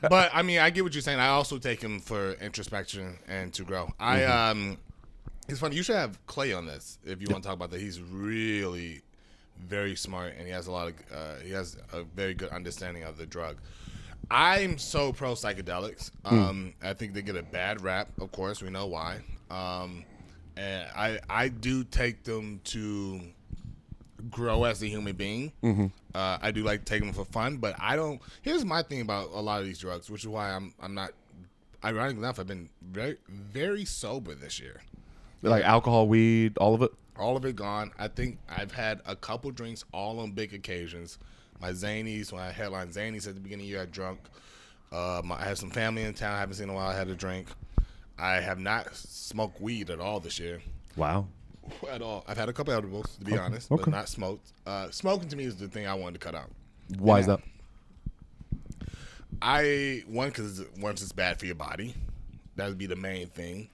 But I mean, I get what you're saying. I also take him for introspection and to grow. It's funny. You should have Clay on this if you want to talk about that. He's really very smart, and he has he has a very good understanding of the drug. I'm so pro psychedelics. I think they get a bad rap. Of course, we know why. And I do take them to grow as a human being. I do like taking them for fun, but I don't. Here's my thing about a lot of these drugs, which is why I'm not. Ironically enough, I've been very very sober this year. Like alcohol, weed, all of it. All of it gone. I think I've had a couple drinks, all on big occasions. My Zanies, when I headlined Zanies at the beginning of the year, I drunk. I had some family in town I haven't seen in a while. I had a drink. I have not smoked weed at all this year. Wow. At all. I've had a couple edibles, to be honest, but not smoked. Smoking to me is the thing I wanted to cut out. Why is that? Because once it's bad for your body. That would be the main thing.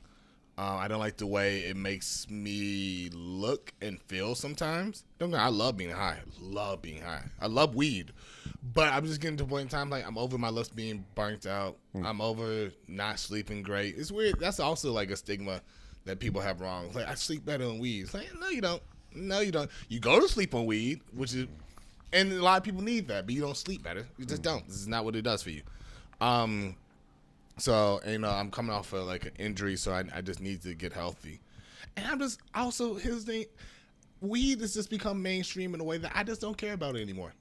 I don't like the way it makes me look and feel sometimes. I love being high. I love weed. But I'm just getting to a point in time like I'm over my lips being burnt out. I'm over not sleeping great. It's weird. That's also like a stigma that people have wrong. It's like, I sleep better on weed. It's like, no, you don't. No, you don't. You go to sleep on weed, and a lot of people need that, but you don't sleep better. You just don't. This is not what it does for you. So, I'm coming off of like an injury, so I just need to get healthy. And I'm just also, here's the thing, weed has just become mainstream in a way that I just don't care about it anymore.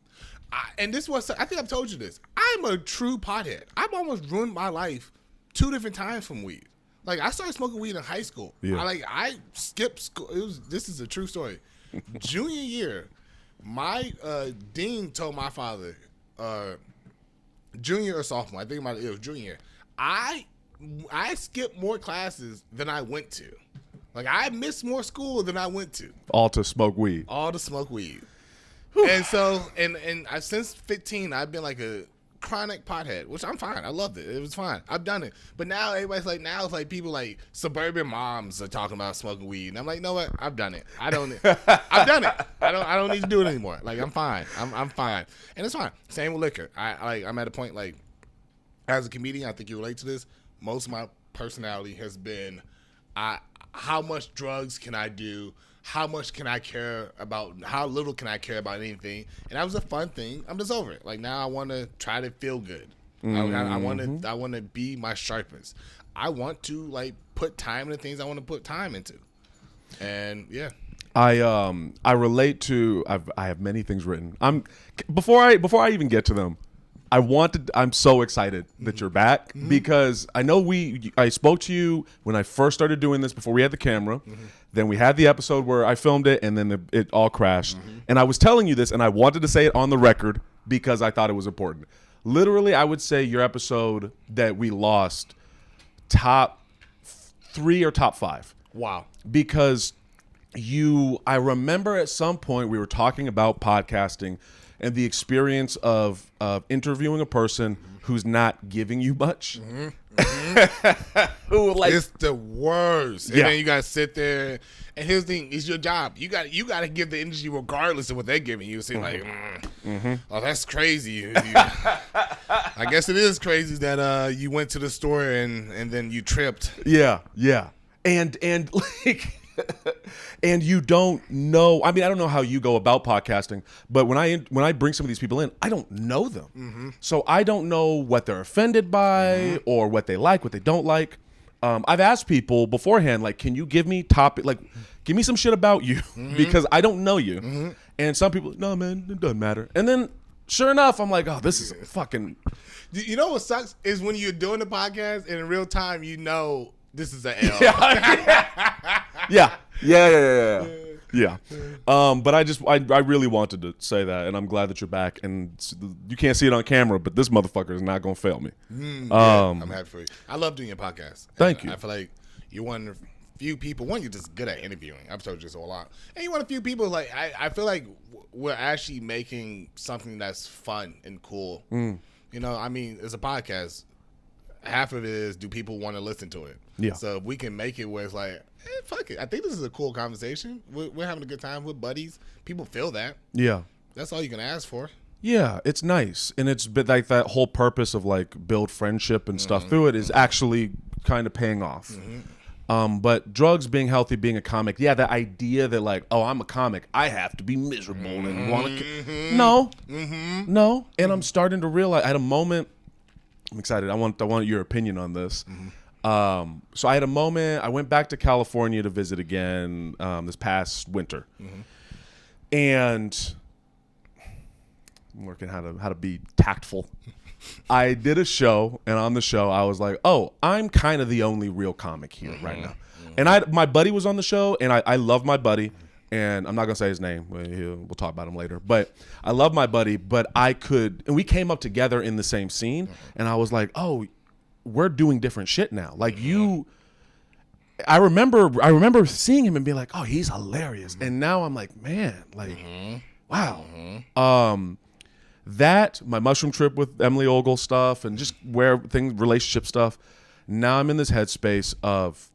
And this was, I think I've told you this. I'm a true pothead. I've almost ruined my life 2 different times from weed. Like, I started smoking weed in high school. Yeah. I skipped school. This is a true story. Junior year, my dean told my father, junior or sophomore, I think it was junior year, I skipped more classes than I went to. Like, I missed more school than I went to. All to smoke weed. Whew. And so, and since 15, I've been like a chronic pothead, which I'm fine. I loved it. It was fine. I've done it. But now everybody's like, it's like people like suburban moms are talking about smoking weed. And I'm like, you know what? I've done it. I've done it. I don't need to do it anymore. Like, I'm fine. I'm fine. And it's fine. Same with liquor. I'm at a point like, as a comedian, I think you relate to this. Most of my personality has been, how much drugs can I do? How much can I care about? How little can I care about anything? And that was a fun thing. I'm just over it. Like, now I want to try to feel good. I want to be my sharpest. I want to like put time into things I want to put time into. And yeah. I relate to. I have many things written. Before I even get to them, I'm so excited that you're back because I know I spoke to you when I first started doing this before we had the camera. Then we had the episode where I filmed it and then it all crashed. And I was telling you this and I wanted to say it on the record because I thought it was important. Literally, I would say your episode that we lost top 3 or top 5. Wow. Because I remember at some point we were talking about podcasting and the experience of interviewing a person who's not giving you much. Who like, it's the worst. And then you gotta sit there. And here's the thing: it's your job. You got to give the industry regardless of what they're giving you. See, like, oh, that's crazy. I guess it is crazy that you went to the store and then you tripped. Yeah, and like. And you don't know. I mean, I don't know how you go about podcasting, but when I bring some of these people in, I don't know them, so I don't know what they're offended by or what they like, what they don't like. I've asked people beforehand, like, can you give me give me some shit about you because I don't know you. And some people, no, man, it doesn't matter. And then, sure enough, I'm like, oh, this is fucking. You know what sucks is when you're doing the podcast and in real time, you know. This is an L. Yeah. But I really wanted to say that, and I'm glad that you're back. And you can't see it on camera, but this motherfucker is not gonna fail me. I'm happy for you. I love doing your podcast. Thank you. I feel like you're one of the few people. One, you're just good at interviewing. I've told you this a lot. And you're one of the few people. Like I feel like we're actually making something that's fun and cool. I mean, it's a podcast. Half of it is, do people want to listen to it? Yeah. So if we can make it where it's like, fuck it. I think this is a cool conversation. We're having a good time with buddies. People feel that. Yeah. That's all you can ask for. Yeah, it's nice, and it's been like that whole purpose of like build friendship and stuff through it is actually kind of paying off. But drugs, being healthy, being a comic, yeah, that idea that like, oh, I'm a comic, I have to be miserable and want to. No, no, and I'm starting to realize. I had a moment. I'm excited. I want your opinion on this. So I had a moment. I went back to California to visit again this past winter, and I'm working how to be tactful. I did a show, and on the show, I was like, "Oh, I'm kind of the only real comic here right now." And my buddy was on the show, and I love my buddy, and I'm not gonna say his name. We'll talk about him later. But I love my buddy, but and we came up together in the same scene, and I was like, "Oh, we're doing different shit now." Like you. I remember seeing him and being like, "Oh, he's hilarious," and now I'm like, "Man, like, wow." That, my mushroom trip with Emily Ogle stuff and just relationship stuff. Now I'm in this headspace of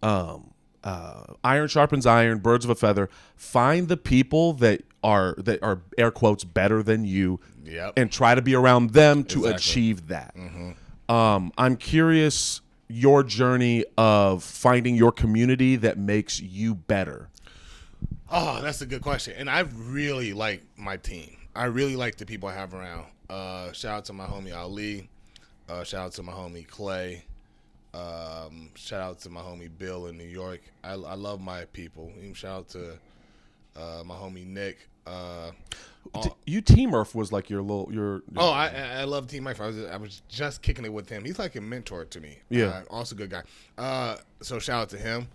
iron sharpens iron, birds of a feather. Find the people that are air quotes better than you, and try to be around them to achieve that. I'm curious your journey of finding your community that makes you better. Oh, that's a good question. And I really like my team. I really like the people I have around. Shout out to my homie Ali. Shout out to my homie Clay. Shout out to my homie Bill in New York. I love my people. Even shout out to my homie Nick. You Team Murph was like your I love Team Murph. I was just kicking it with him. He's like a mentor to me. Yeah. Also a good guy. So shout out to him.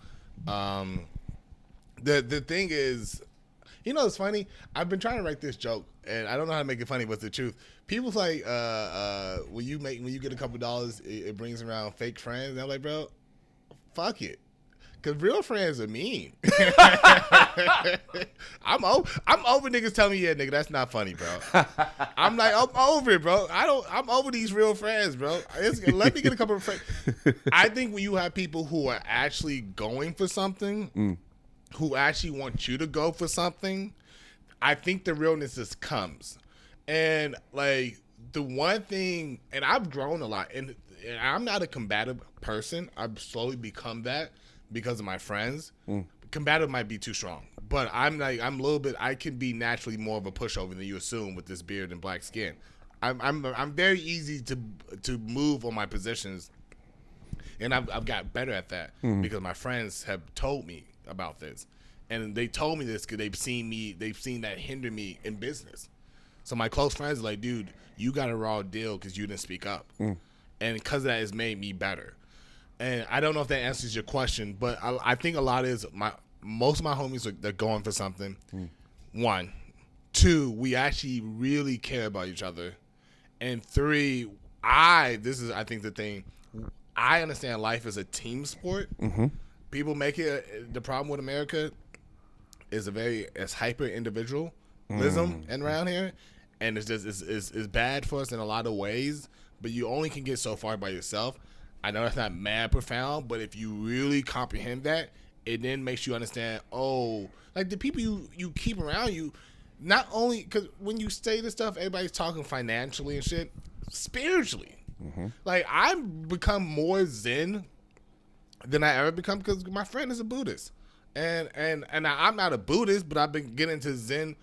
The thing is, you know, it's funny. I've been trying to write this joke, and I don't know how to make it funny, but it's the truth. People's like, when you get a couple dollars, it brings around fake friends. And I'm like, bro, fuck it, because real friends are mean. I'm over niggas telling me, yeah, nigga, that's not funny, bro. I'm like, I'm over it, bro. I'm over these real friends, bro. Let me get a couple of friends. I think when you have people who are actually going for something. Who actually want you to go for something, I think the realness just comes. And like the one thing, and I've grown a lot, and I'm not a combative person. I've slowly become that because of my friends. Combative might be too strong, but I'm a little bit. I can be naturally more of a pushover than you assume with this beard and black skin. I'm very easy to move on my positions, and I've got better at that because my friends have told me about this, and they told me this because they've seen that hinder me in business. So my close friends are like, dude, you got a raw deal because you didn't speak up, and because of that, it's made me better. And I don't know if that answers your question, but I think a lot is most of my homies they're going for something. 1, 2, we actually really care about each other, and 3, I think the thing. I understand life is a team sport. People make it. The problem with America is it's hyper individualism and around here, and it's just it's bad for us in a lot of ways. But you only can get so far by yourself. I know that's not mad profound, but if you really comprehend that, it then makes you understand. Oh, like the people you keep around you, not only because when you say this stuff, everybody's talking financially and shit, spiritually. Like I've become more Zen than I ever become because my friend is a Buddhist, and I'm not a Buddhist, but I've been getting into Zen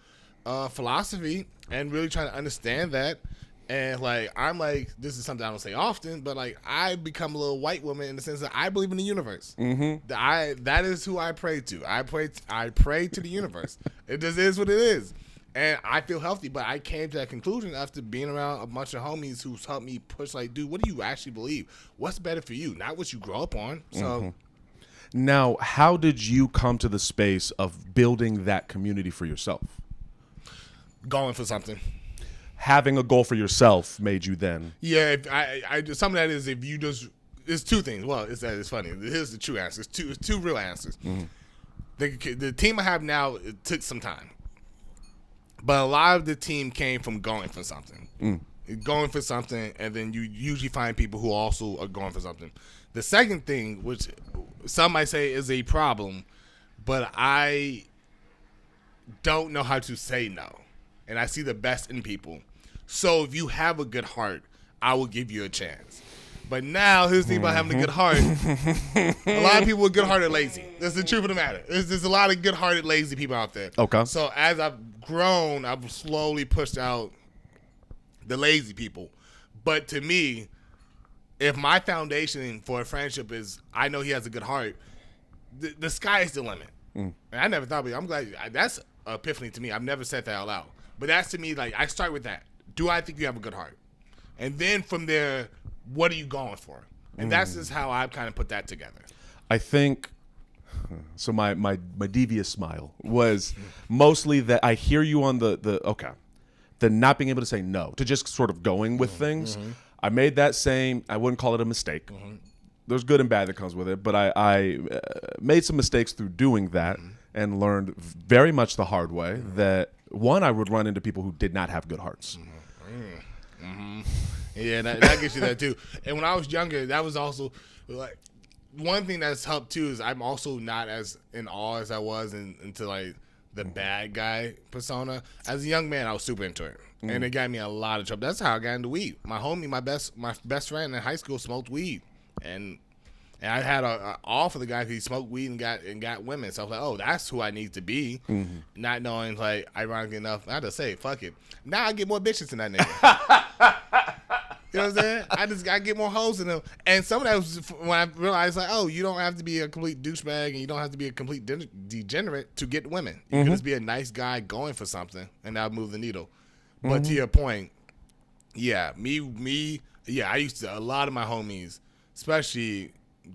philosophy and really trying to understand that. And like I'm like, this is something I don't say often, but like I become a little white woman in the sense that I believe in the universe. That is who I pray to. I pray to the universe. It just is what it is. And I feel healthy, but I came to that conclusion after being around a bunch of homies who's helped me push, like, dude, what do you actually believe? What's better for you? Not what you grow up on. So Now, how did you come to the space of building that community for yourself? Going for something. Having a goal for yourself made you then. Yeah, some of that is if you just, it's two things. Well, it's funny. Here's the true answer. It's two real answers. The team I have now, it took some time. But a lot of the team came from going for something. Going for something, and then you usually find people who also are going for something. The second thing, which some might say is a problem, but I don't know how to say no. and I see the best in people. So if you have a good heart, I will give you a chance. But now, here's the thing about having a good heart. A lot of people with good heart are lazy. That's the truth of the matter. There's a lot of good-hearted, lazy people out there. Okay. So as I've grown, I've slowly pushed out the lazy people. But to me, if my foundation for a friendship is I know he has a good heart, the sky is the limit. And I never thought about it. I'm glad that's an epiphany to me. I've never said that out loud. But that's to me, like, I start with that. Do I think you have a good heart? And then from there, what are you going for? And that's just how I've kind of put that together. I think so. My devious smile was mostly that I hear you on the not being able to say no, to just sort of going with things. I made that same. I wouldn't call it a mistake. There's good and bad that comes with it, but I made some mistakes through doing that and learned very much the hard way that one, I would run into people who did not have good hearts. Yeah, that gets you that too. And when I was younger, that was also like one thing that's helped too is I'm also not as in awe as I was into like the bad guy persona. As a young man, I was super into it, and it got me a lot of trouble. That's how I got into weed. My homie, my best friend in high school smoked weed, and I had a awe for the guy because he smoked weed and got women. So I was like, oh, that's who I need to be. Not knowing, like, ironically enough, I had to say, fuck it. Now I get more bitches than that nigga. You know what I'm saying? I get more hoes than him. And some of that was when I realized, like, oh, you don't have to be a complete douchebag and you don't have to be a complete degenerate to get women. You can just be a nice guy going for something, and that'll move the needle. But to your point, yeah, I used to, a lot of my homies, especially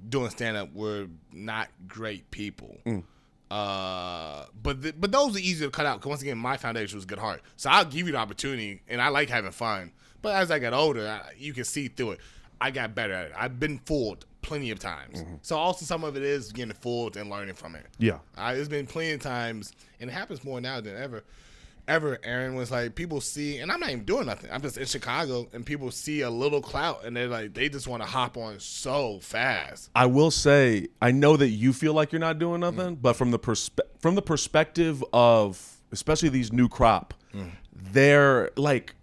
doing stand-up, were not great people. But those are easy to cut out because, once again, my foundation was good heart. So I'll give you the opportunity, and I like having fun. But as I got older, you can see through it. I got better at it. I've been fooled plenty of times. So also some of it is getting fooled and learning from it. Yeah. There's been plenty of times, and it happens more now than ever, Aaron, was like, people see, and I'm not even doing nothing. I'm just in Chicago, and people see a little clout, and they're like, they just want to hop on so fast. I will say, I know that you feel like you're not doing nothing, but from the perspective of, especially these new crop, they're like,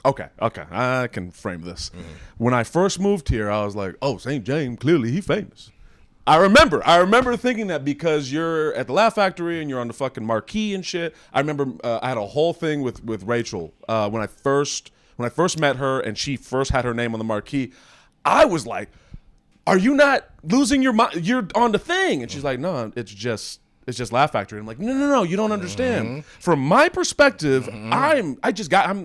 okay, I can frame this. When I first moved here, I was like, oh, St. James, clearly he famous. I remember thinking that because you're at the Laugh Factory and you're on the fucking marquee and shit. I remember I had a whole thing with Rachel when I first met her and she first had her name on the marquee. I was like, are you not losing your mind? You're on the thing. And she's like, no, it's just Laugh Factory. I'm like, no, you don't understand. From my perspective, I'm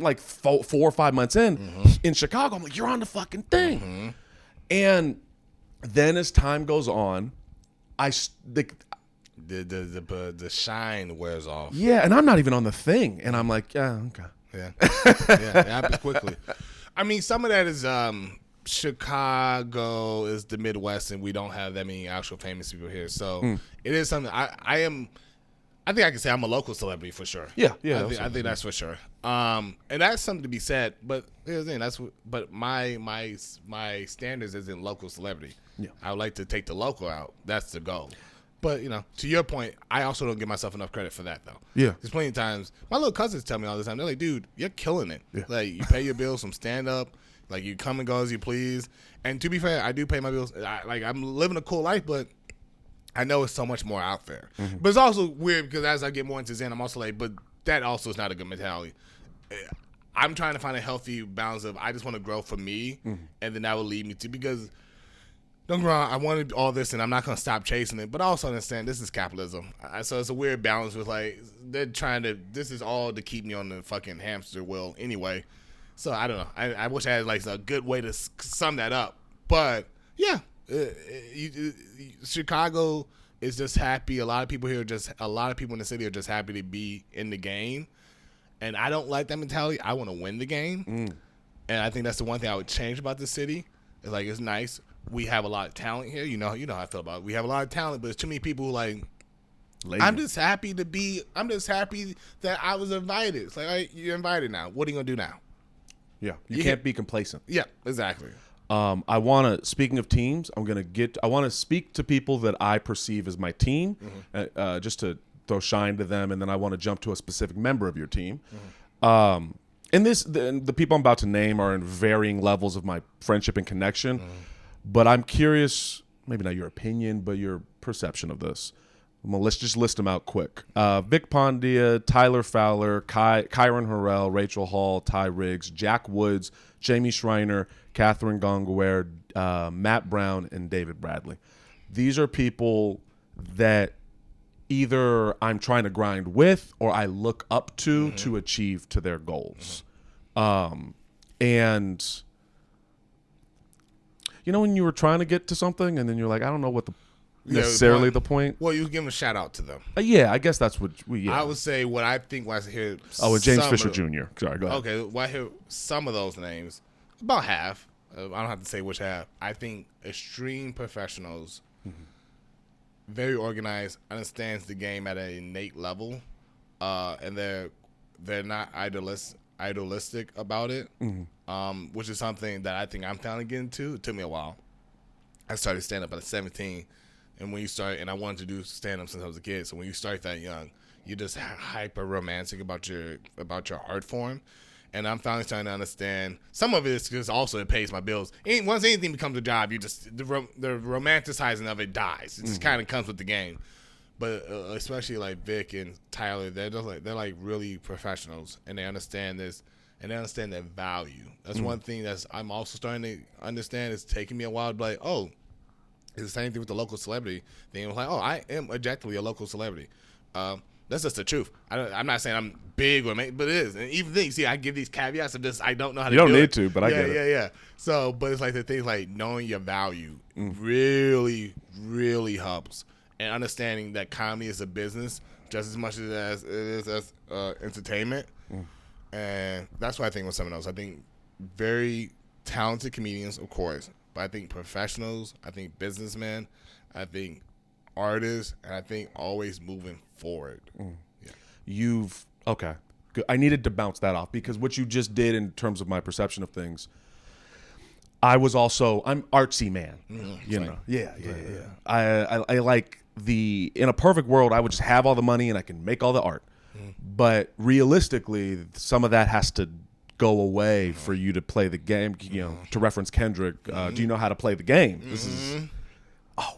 like 4 or 5 months in Chicago. I'm like, you're on the fucking thing. And then as time goes on, the shine wears off. Yeah, and I'm not even on the thing. And I'm like, yeah, okay. Yeah, it happens quickly. I mean, some of that is Chicago is the Midwest, and we don't have that many actual famous people here. So it is something I think I can say I'm a local celebrity for sure. Yeah. I think that's for sure. And that's something to be said. But here's the thing, but my standards isn't local celebrity. Yeah. I would like to take the local out. That's the goal. But, to your point, I also don't give myself enough credit for that, though. Yeah. There's plenty of times, my little cousins tell me all the time, they're like, dude, you're killing it. Yeah. Like, you pay your bills from stand-up. Like, you come and go as you please. And to be fair, I do pay my bills. I'm living a cool life, but I know it's so much more out there. But it's also weird because as I get more into Zen, I'm also like, but that also is not a good mentality. I'm trying to find a healthy balance of I just want to grow for me, and then that will lead me to, because don't get me wrong, I wanted all this, and I'm not going to stop chasing it, but I also understand this is capitalism. So it's a weird balance with, like, they're trying to, this is all to keep me on the fucking hamster wheel anyway. So I don't know. I wish I had, like, a good way to sum that up. But, yeah, Chicago is just happy. A lot of people in the city are just happy to be in the game. And I don't like that mentality. I want to win the game. And I think that's the one thing I would change about the city. It's like, it's nice. We have a lot of talent here. You know how I feel about it. We have a lot of talent, but there's too many people who, like, lazy. I'm just happy that I was invited. It's like, all right, you're invited now. What are you going to do now? Yeah. You can't be complacent. Yeah, exactly. I want to, speaking of teams, I want to speak to people that I perceive as my team, just to throw shine to them, and then I want to jump to a specific member of your team. And the people I'm about to name are in varying levels of my friendship and connection. But I'm curious, maybe not your opinion, but your perception of this. Well, let's just list them out quick. Vic Pondia, Tyler Fowler, Kyron Harrell, Rachel Hall, Ty Riggs, Jack Woods, Jamie Schreiner, Catherine Gongware, Matt Brown, and David Bradley. These are people that either I'm trying to grind with or I look up to achieve to their goals. And you know when you were trying to get to something and then you're like, I don't know what necessarily the point. Well, you give them a shout out to them. Yeah, I guess that's what we. Yeah. I would say what I think when I hear. And James Fisher Jr. Sorry, go ahead. Okay, when I hear some of those names, about half. I don't have to say which half. I think extreme professionals, very organized, understands the game at an innate level, and they're not idealistic about it, which is something that I think I'm finally getting to. It took me a while. I started stand up at 17. And when you start, and I wanted to do stand up since I was a kid. So when you start that young, you're just hyper romantic about your art form. And I'm finally starting to understand some of it is because also it pays my bills. Once anything becomes a job, you just the romanticizing of it dies. It just kind of comes with the game. But especially like Vic and Tyler, they're like really professionals, and they understand this, and they understand their value. That's one thing I'm also starting to understand. It's taking me a while to be like, oh. It's the same thing with the local celebrity thing. I'm like, oh, I am objectively a local celebrity. That's just the truth. I'm not saying I'm big but it is. And even then, see, I give these caveats of just I don't know how to do it. You don't need to, but I get it. Yeah. So, but it's like the things like knowing your value really, really helps. And understanding that comedy is a business just as much as it is as entertainment. And that's what I think with some of those. I think very talented comedians, of course. But I think professionals, I think businessmen, I think artists, and I think always moving forward. Yeah. Okay. Good. I needed to bounce that off because what you just did in terms of my perception of things, I'm artsy man. You know? Yeah. I like in a perfect world, I would just have all the money and I can make all the art. But realistically, some of that has to go away for you to play the game. You know, to reference Kendrick, do you know how to play the game? This is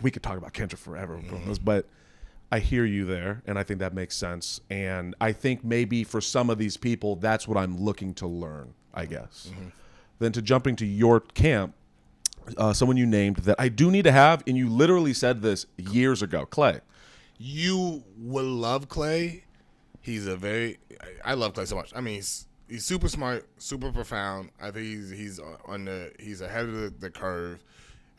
we could talk about Kendrick forever, but I hear you there, and I think that makes sense. And I think maybe for some of these people, that's what I'm looking to learn, I guess. Then to jumping to your camp, someone you named that I do need to have, and you literally said this years ago, Clay. You will love Clay. I love Clay so much. I mean, he's super smart, super profound. I think he's ahead of the curve.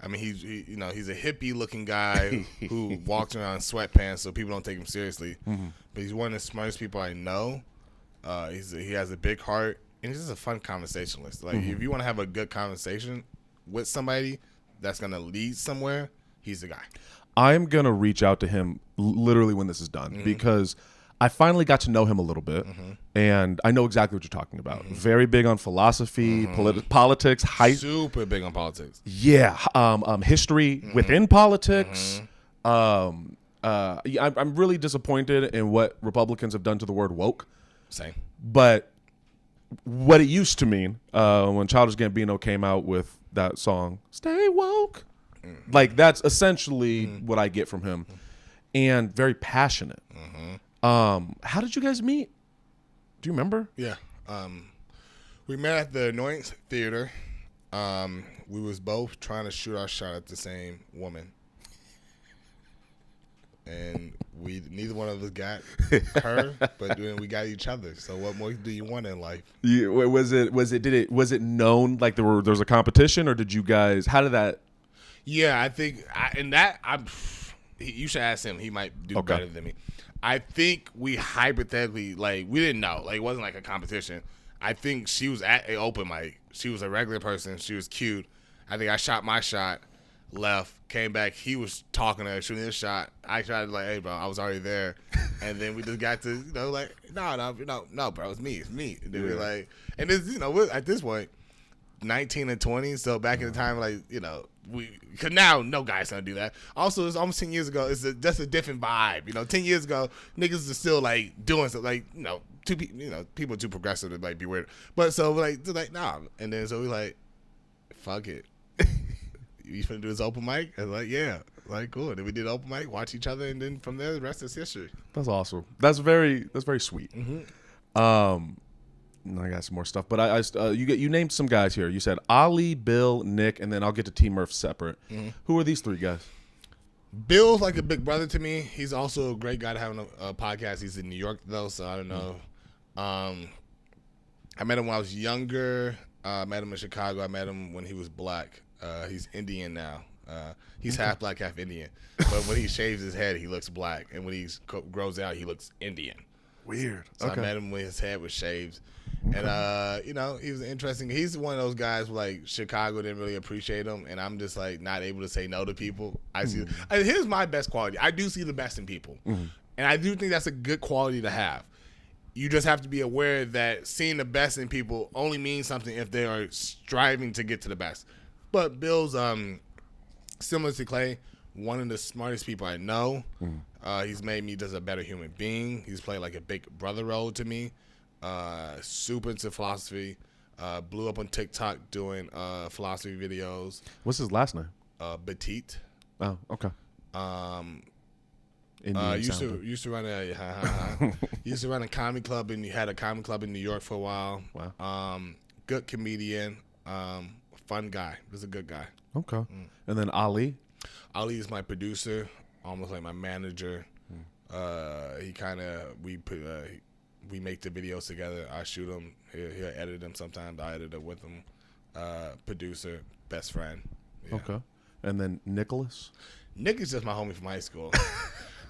I mean, he's a hippie looking guy who walks around in sweatpants, so people don't take him seriously. But he's one of the smartest people I know. He has a big heart, and he's just a fun conversationalist. Like if you want to have a good conversation with somebody that's gonna lead somewhere, he's the guy. I'm gonna reach out to him literally when this is done because I finally got to know him a little bit, and I know exactly what you're talking about. Very big on philosophy, politics, super big on politics. Yeah, history within politics. I'm really disappointed in what Republicans have done to the word woke. Same. But what it used to mean when Childish Gambino came out with that song, "Stay Woke," like that's essentially what I get from him, and very passionate. How did you guys meet? Do you remember? Yeah. We met at the Annoyance Theater. We was both trying to shoot our shot at the same woman. And neither one of us got her, but then we got each other. So what more do you want in life? Yeah, was it known like there was a competition, or did you guys, how did that? Yeah, I think you should ask him. He might do better than me. I think we hypothetically, like, we didn't know. Like, it wasn't like a competition. I think she was at an open mic. She was a regular person. She was cute. I think I shot my shot, left, came back. He was talking to her, shooting his shot. I tried to, like, hey, bro, I was already there. And then we just got to, like, no, bro, it's me. And then we like, and this, at this point, 19 and 20. So back in the time, like, because now no guy's gonna do that. Also, it's almost 10 years ago. That's a different vibe. 10 years ago, niggas are still like doing something. Like, two people, people are too progressive to like be weird. But so like, they're like, nah. And then so we like, fuck it. You finna do this open mic? And like, yeah. Like, cool. Then we did open mic, watch each other, and then from there, the rest is history. That's awesome. That's very sweet. I got some more stuff, but you named some guys here. You said Ali, Bill, Nick, and then I'll get to T Murph separate. Who are these three guys? Bill's like a big brother to me. He's also a great guy to have on a podcast. He's in New York though, so I don't know. I met him when I was younger. I met him in Chicago. I met him when he was black. He's Indian now. He's half black, half Indian. But when he shaves his head, he looks black, and when he grows out, he looks Indian. Weird. So I met him when his head was shaved. And, he was interesting. He's one of those guys who, like, Chicago didn't really appreciate him, and I'm just, like, not able to say no to people. Here's my best quality. I do see the best in people. And I do think that's a good quality to have. You just have to be aware that seeing the best in people only means something if they are striving to get to the best. But Bill's similar to Clay, one of the smartest people I know. He's made me just a better human being. He's played like a big brother role to me. Super into philosophy. Blew up on TikTok doing philosophy videos. What's his last name? Petit. Oh, okay. Used to run a comedy club, and he had a comedy club in New York for a while. Wow. Good comedian. Fun guy. Was a good guy. Okay. And then Ali. Ali is my producer, almost like my manager. We make the videos together. I shoot them. He'll edit them sometimes. I edit it with him. Producer, best friend. Yeah. Okay. And then Nicholas? Nick is just my homie from high school.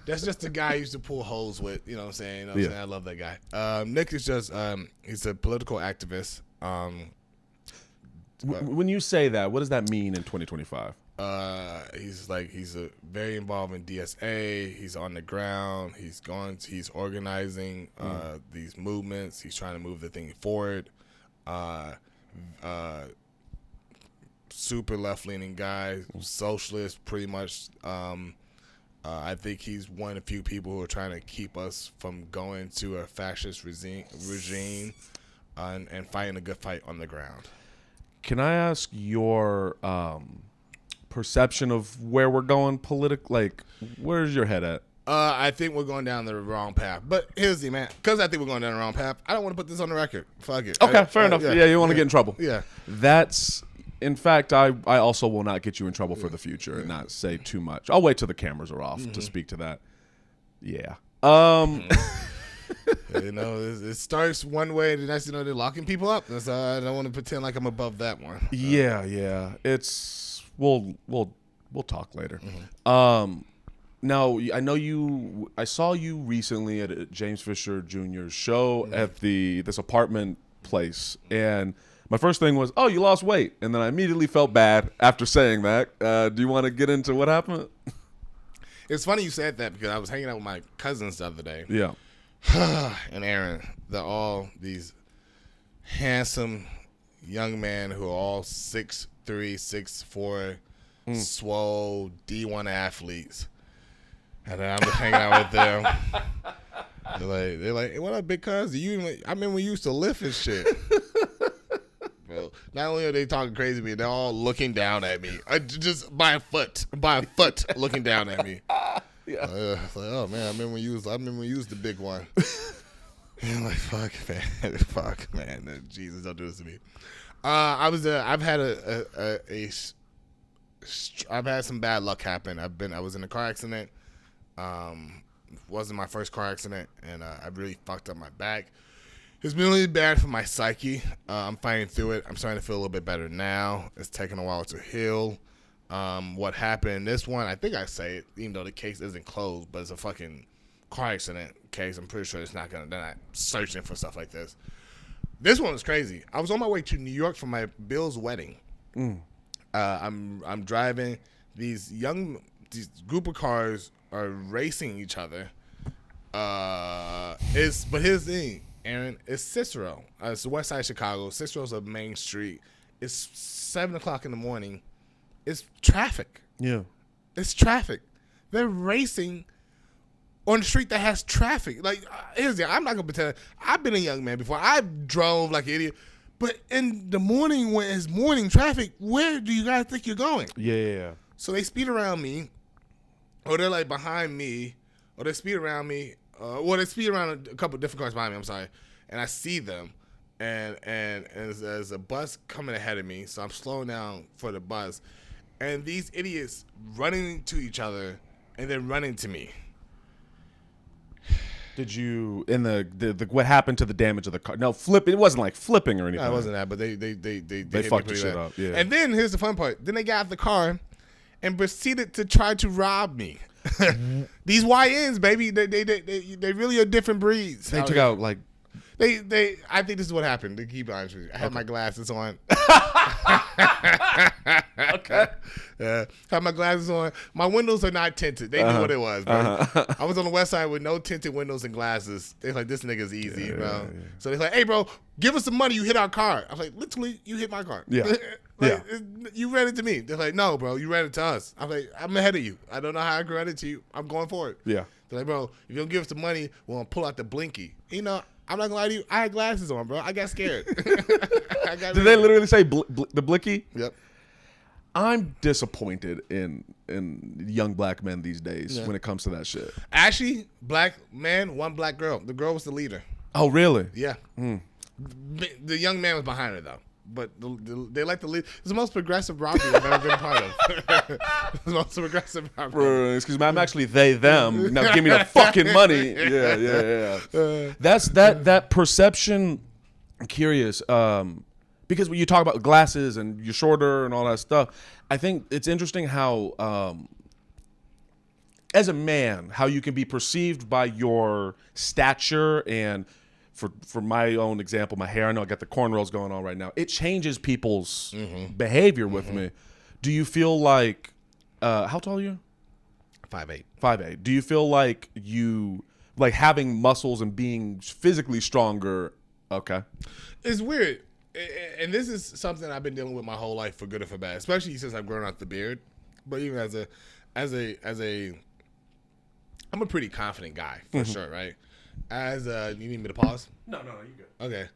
That's just the guy I used to pull holes with. You know what I'm saying? I love that guy. Nick is just, he's a political activist. When you say that, what does that mean in 2025? He's very involved in DSA. He's on the ground. He's organizing these movements. He's trying to move the thing forward. Super left-leaning guy, socialist, pretty much. I think he's one of the few people who are trying to keep us from going to a fascist regime and fighting a good fight on the ground. Can I ask your perception of where we're going politically? Like, where's your head at? I think we're going down the wrong path. But here's the man. Because I think we're going down the wrong path, I don't want to put this on the record. Fuck it. Okay, fair enough. Yeah, you want to get in trouble. Yeah. In fact, I also will not get you in trouble for the future and not say too much. I'll wait till the cameras are off to speak to that. Yeah. It starts one way, the next they're locking people up. So I don't want to pretend like I'm above that one. Yeah. It's we'll talk later. Now I saw you recently at James Fisher Jr.'s show at this apartment place, and my first thing was, oh, you lost weight, and then I immediately felt bad after saying that. Do you want to get into what happened? It's funny you said that because I was hanging out with my cousins the other day. Yeah. And Aaron, they're all these handsome young men who are all 6'3", 6'4", swole D1 athletes. And then I'm just hanging out with them. They're like, hey, what up, big cuz? I remember we used to lift and shit. Bro, not only are they talking crazy to me, they're all looking down at me. Just by a foot looking down at me. Yeah. Oh man, I remember we used the big one. And I'm like, fuck man, Jesus, don't do this to me. I've had some bad luck happen. I was in a car accident. Wasn't my first car accident, and I really fucked up my back. It's been really bad for my psyche. I'm fighting through it. I'm starting to feel a little bit better now. It's taken a while to heal. What happened in this one, I think I say it, even though the case isn't closed, but it's a fucking car accident case. I'm pretty sure they're not searching for stuff like this. This one was crazy. I was on my way to New York for my Bill's wedding. I'm driving. These group of cars are racing each other. But here's the thing, Aaron. It's Cicero. It's the west side of Chicago. Cicero's a main street. It's 7:00 in the morning. It's traffic. Yeah. It's traffic. They're racing on the street that has traffic. Like, here's the, I'm not gonna pretend. I've been a young man before. I drove like an idiot. But in the morning, when it's morning traffic, where do you guys think you're going? Yeah. So they speed around me, or they're like behind me, or they speed around me, or they speed around a couple different cars behind me. I'm sorry, and I see them, and there's a bus coming ahead of me, so I'm slowing down for the bus, and these idiots running to each other, and then running to me. Did you in the what happened to the damage of the car? No, flip. It wasn't like flipping or anything. No, it wasn't that, but they hit fucked me the pretty shit bad. up. Yeah. And then here's the fun part. Then they got out the car and proceeded to try to rob me. These YNs, baby, they really are different breeds. They took out like. I think this is what happened. To keep honest with you, I had my glasses on. Okay. Had my glasses on. My windows are not tinted. They knew what it was, bro. I was on the west side with no tinted windows and glasses. They're like, this nigga's easy, bro. Yeah. So they're like, hey, bro, give us some money. You hit our car. I was like, literally, you hit my car. Yeah. You ran it to me. They're like, no, bro, you ran it to us. I'm like, I'm ahead of you. I don't know how I ran it to you. I'm going for it. Yeah. They're like, bro, if you don't give us the money, we're going to pull out the blinky. You know, I'm not going to lie to you. I had glasses on, bro. I got scared. Did they literally say the blicky? Yep. I'm disappointed in young black men these days when it comes to that shit. Actually, black man, one black girl. The girl was the leader. Oh, really? Yeah. The young man was behind her, though. But they like to lead. It's the most progressive robbery I've ever been a part of. It's the most progressive robbery. Excuse me, I'm actually they, them. Now give me the fucking money. Yeah. That's that perception. I'm curious. Because when you talk about glasses and you're shorter and all that stuff, I think it's interesting how, as a man, how you can be perceived by your stature and, for my own example, my hair. I know I got the cornrows going on right now. It changes people's behavior with me. Do you feel like, how tall are you? 5'8". 5'8". Do you feel like having muscles and being physically stronger? Okay. It's weird. And this is something I've been dealing with my whole life, for good or for bad, especially since I've grown out the beard. But even I'm a pretty confident guy for sure, right? You need me to pause? No, you good. Okay.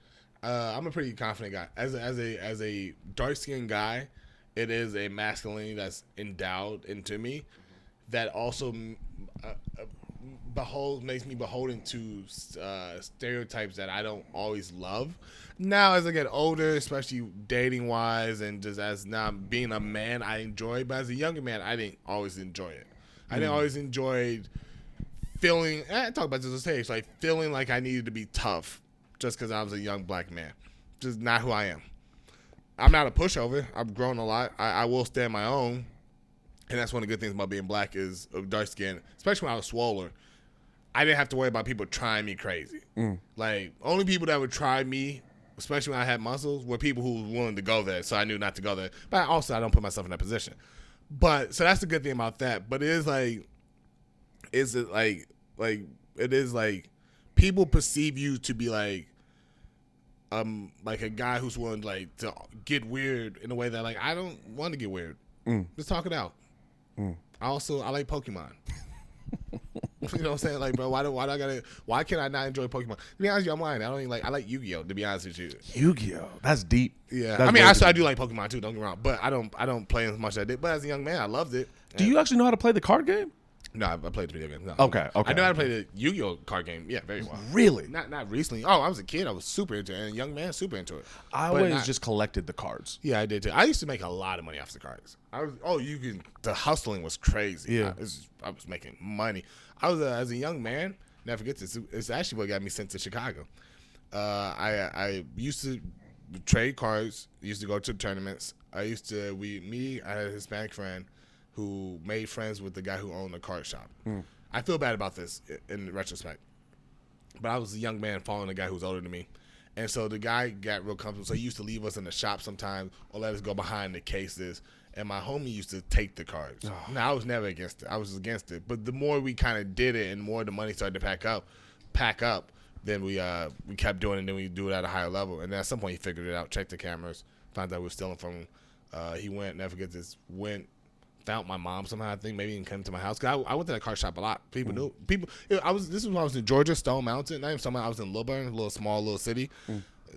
I'm a pretty confident guy. As a dark skinned guy, it is a masculinity that's endowed into me that also makes me beholden to stereotypes that I don't always love. Now, as I get older, especially dating wise, and just as now being a man, I enjoy it. But as a younger man, I didn't always enjoy it. I didn't always enjoy feeling. I talk about this on stage, like feeling like I needed to be tough just because I was a young black man. Just not who I am. I'm not a pushover. I've grown a lot. I will stand my own. And that's one of the good things about being black is dark skin, especially when I was swollen. I didn't have to worry about people trying me crazy. Like, only people that would try me, especially when I had muscles, were people who were willing to go there. So I knew not to go there. But also, I don't put myself in that position. But so that's the good thing about that. But it is like people perceive you to be like a guy who's willing to get weird in a way that I don't want to get weird. Just talk it out. I like Pokemon. You know what I'm saying? Like, bro, why can't I not enjoy Pokemon? To be honest with you, I'm lying. I like Yu-Gi-Oh, to be honest with you. Yu-Gi-Oh, that's deep. Yeah. That's I do like Pokemon too, don't get me wrong. But I don't play as much as I did. But as a young man, I loved it. Do you actually know how to play the card game? No, I played the video game. No. Okay. I know how to play the Yu-Gi-Oh card game. Yeah, very well. Really? Not recently. Oh, I was a kid. I was super into it. And a young man, super into it. I always just collected the cards. Yeah, I did too. I used to make a lot of money off the cards. The hustling was crazy. Yeah. I was making money. I was, as a young man, never forget this, it's actually what got me sent to Chicago. I used to trade cards, used to go to tournaments. I had a Hispanic friend who made friends with the guy who owned the card shop. I feel bad about this in retrospect. But I was a young man following a guy who was older than me. And so the guy got real comfortable. So he used to leave us in the shop sometimes or let us go behind the cases. And my homie used to take the cards. Oh. Now, I was never against it. I was against it. But the more we kind of did it and more the money started to pack up, then we kept doing it, and then we do it at a higher level. And then at some point, he figured it out, checked the cameras, found out we were stealing from him. He went, never forget this, found my mom somehow. I think maybe and came to my house. Cause I went to that car shop a lot. People knew. People. This was when I was in Georgia, Stone Mountain. Not even Stone Mountain. I was in Lilburn, a little small city.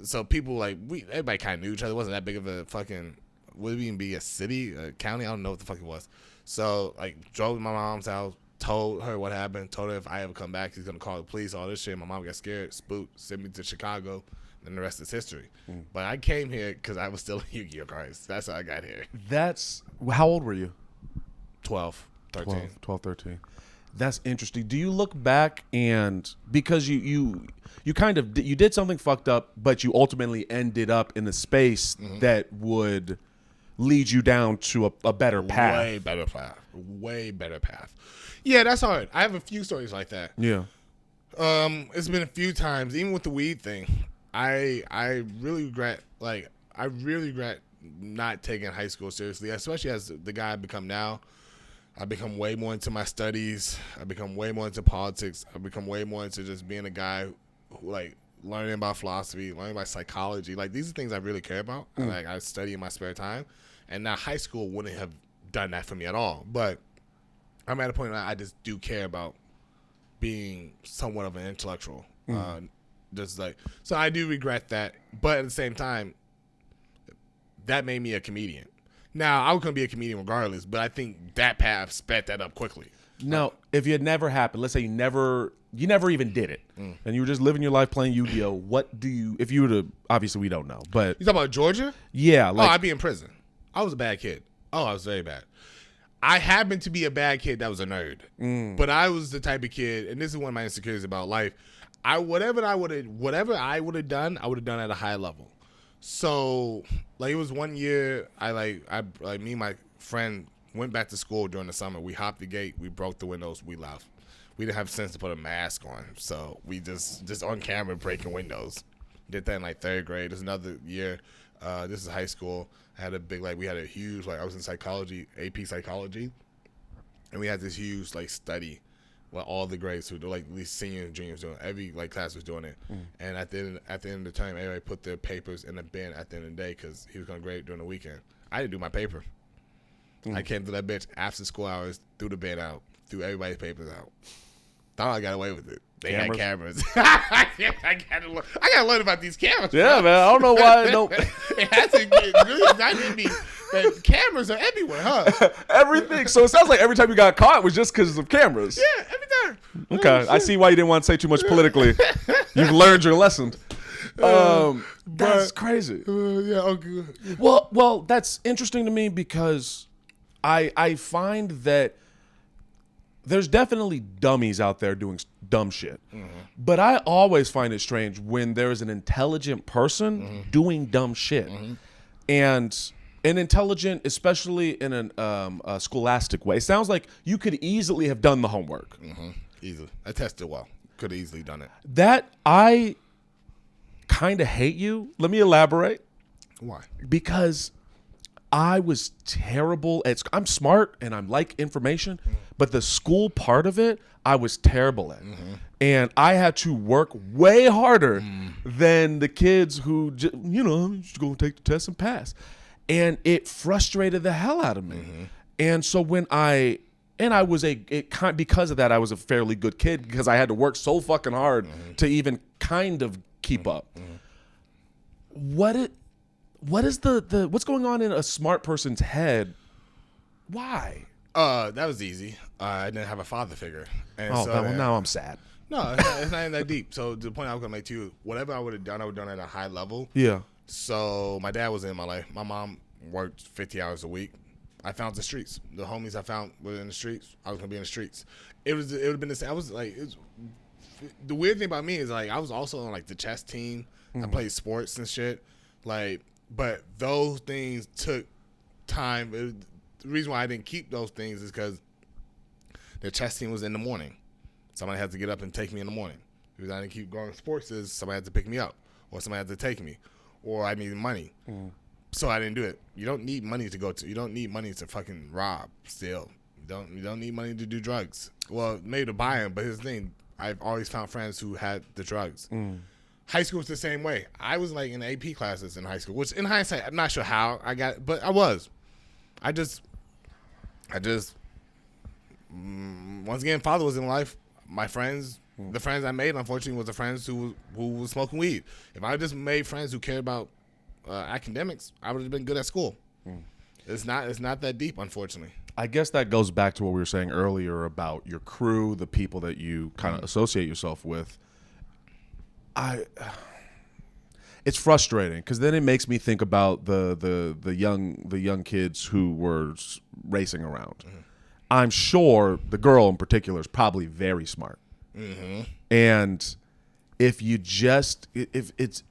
So people like everybody kind of knew each other. It wasn't that big of a fucking. Would it even be a city, a county? I don't know what the fuck it was. So like drove to my mom's house, told her what happened, told her if I ever come back, he's gonna call the police. All this shit. My mom got scared, spooked, sent me to Chicago. And the rest is history. But I came here because I was still in Yu-Gi-Oh cards. That's how I got here. How old were you? 12, 13. 12, 13. That's interesting. Do you look back and because you kind of you did something fucked up, but you ultimately ended up in a space that would lead you down to a better path. Way better path. Yeah, that's hard. I have a few stories like that. Yeah. It's been a few times, even with the weed thing. I really regret not taking high school seriously, especially as the guy I've become now. I've become way more into my studies. I've become way more into politics. I've become way more into just being a guy who like learning about philosophy, learning about psychology. Like these are things I really care about. Like I study in my spare time, and now high school wouldn't have done that for me at all. But I'm at a point where I just do care about being somewhat of an intellectual. Just like so, I do regret that, but at the same time, that made me a comedian. Now I was gonna be a comedian regardless, but I think that path sped that up quickly. No, if it had never happened, let's say you never even did it, and you were just living your life playing Yu-Gi-Oh. What do you? If you were to, obviously we don't know, but You talking about Georgia? yeah, like I'd be in prison. I was a bad kid. I was very bad. I happened to be a bad kid that was a nerd, but I was the type of kid, and this is one of my insecurities about life. Whatever I would have done, I would have done at a high level. So, like, it was one year, me and my friend went back to school during the summer. We hopped the gate, we broke the windows, we left. We didn't have sense to put a mask on, so we just on camera breaking windows. Did that in like third grade. There's another year. This is high school. I had we had a huge, I was in psychology, AP psychology, and we had this huge study. Well, all the grades who like at least seniors and juniors doing every class was doing it, and at the end of the term, everybody put their papers in the bin at the end of the day because he was gonna grade it during the weekend. I didn't do my paper. I came to that bitch after school hours, threw the bin out, threw everybody's papers out. Thought I got away with it. They had cameras. I gotta learn about these cameras. Yeah, man. I don't know why. It has to get really excited me that cameras are everywhere, huh? Everything. So it sounds like every time you got caught was just because of cameras. Yeah, every time. Okay, I see why you didn't want to say too much politically. You've learned your lesson. That's crazy. Yeah. Okay. Well, that's interesting to me because I find that there's definitely dummies out there doing dumb shit. But I always find it strange when there's an intelligent person doing dumb shit. And an intelligent, especially in a scholastic way. It sounds like you could easily have done the homework. Easily. I tested well. Could have easily done it. That I kind of hate you. Let me elaborate. Why? Because I was terrible at. I'm smart and I'm like information, but the school part of it, I was terrible at, and I had to work way harder than the kids who, just gonna take the test and pass, and it frustrated the hell out of me. And so when I was because of that, I was a fairly good kid because I had to work so fucking hard to even kind of keep up. What is what's going on in a smart person's head? Why? That was easy. I didn't have a father figure. And now I'm sad. No, it's not even that deep. So the point I was gonna make to you, whatever I would have done, at a high level. Yeah. So my dad was in my life. My mom worked 50 hours a week. I found the streets. The homies I found were in the streets. I was gonna be in the streets. It would have been the same. I was like, the weird thing about me is I was also on the chess team. I played sports and shit. But those things took time. The reason why I didn't keep those things is because the chess team was in the morning. Somebody had to get up and take me in the morning. The reason I didn't keep going to sports is somebody had to pick me up, or somebody had to take me, or I needed money. So I didn't do it. You don't need money to go to. You don't need money to fucking rob. Still, you don't need money to do drugs. Well, maybe to buy them, but here's the thing: I've always found friends who had the drugs. High school was the same way. I was in AP classes in high school, which in hindsight, I'm not sure how I got, but I was. I just once again, father was in life. My friends, the friends I made, unfortunately, was the friends who was smoking weed. If I just made friends who cared about academics, I would have been good at school. It's not that deep, unfortunately. I guess that goes back to what we were saying earlier about your crew, the people that you kind of associate yourself with. It's frustrating because then it makes me think about the young kids who were racing around. I'm sure the girl in particular is probably very smart. And if it's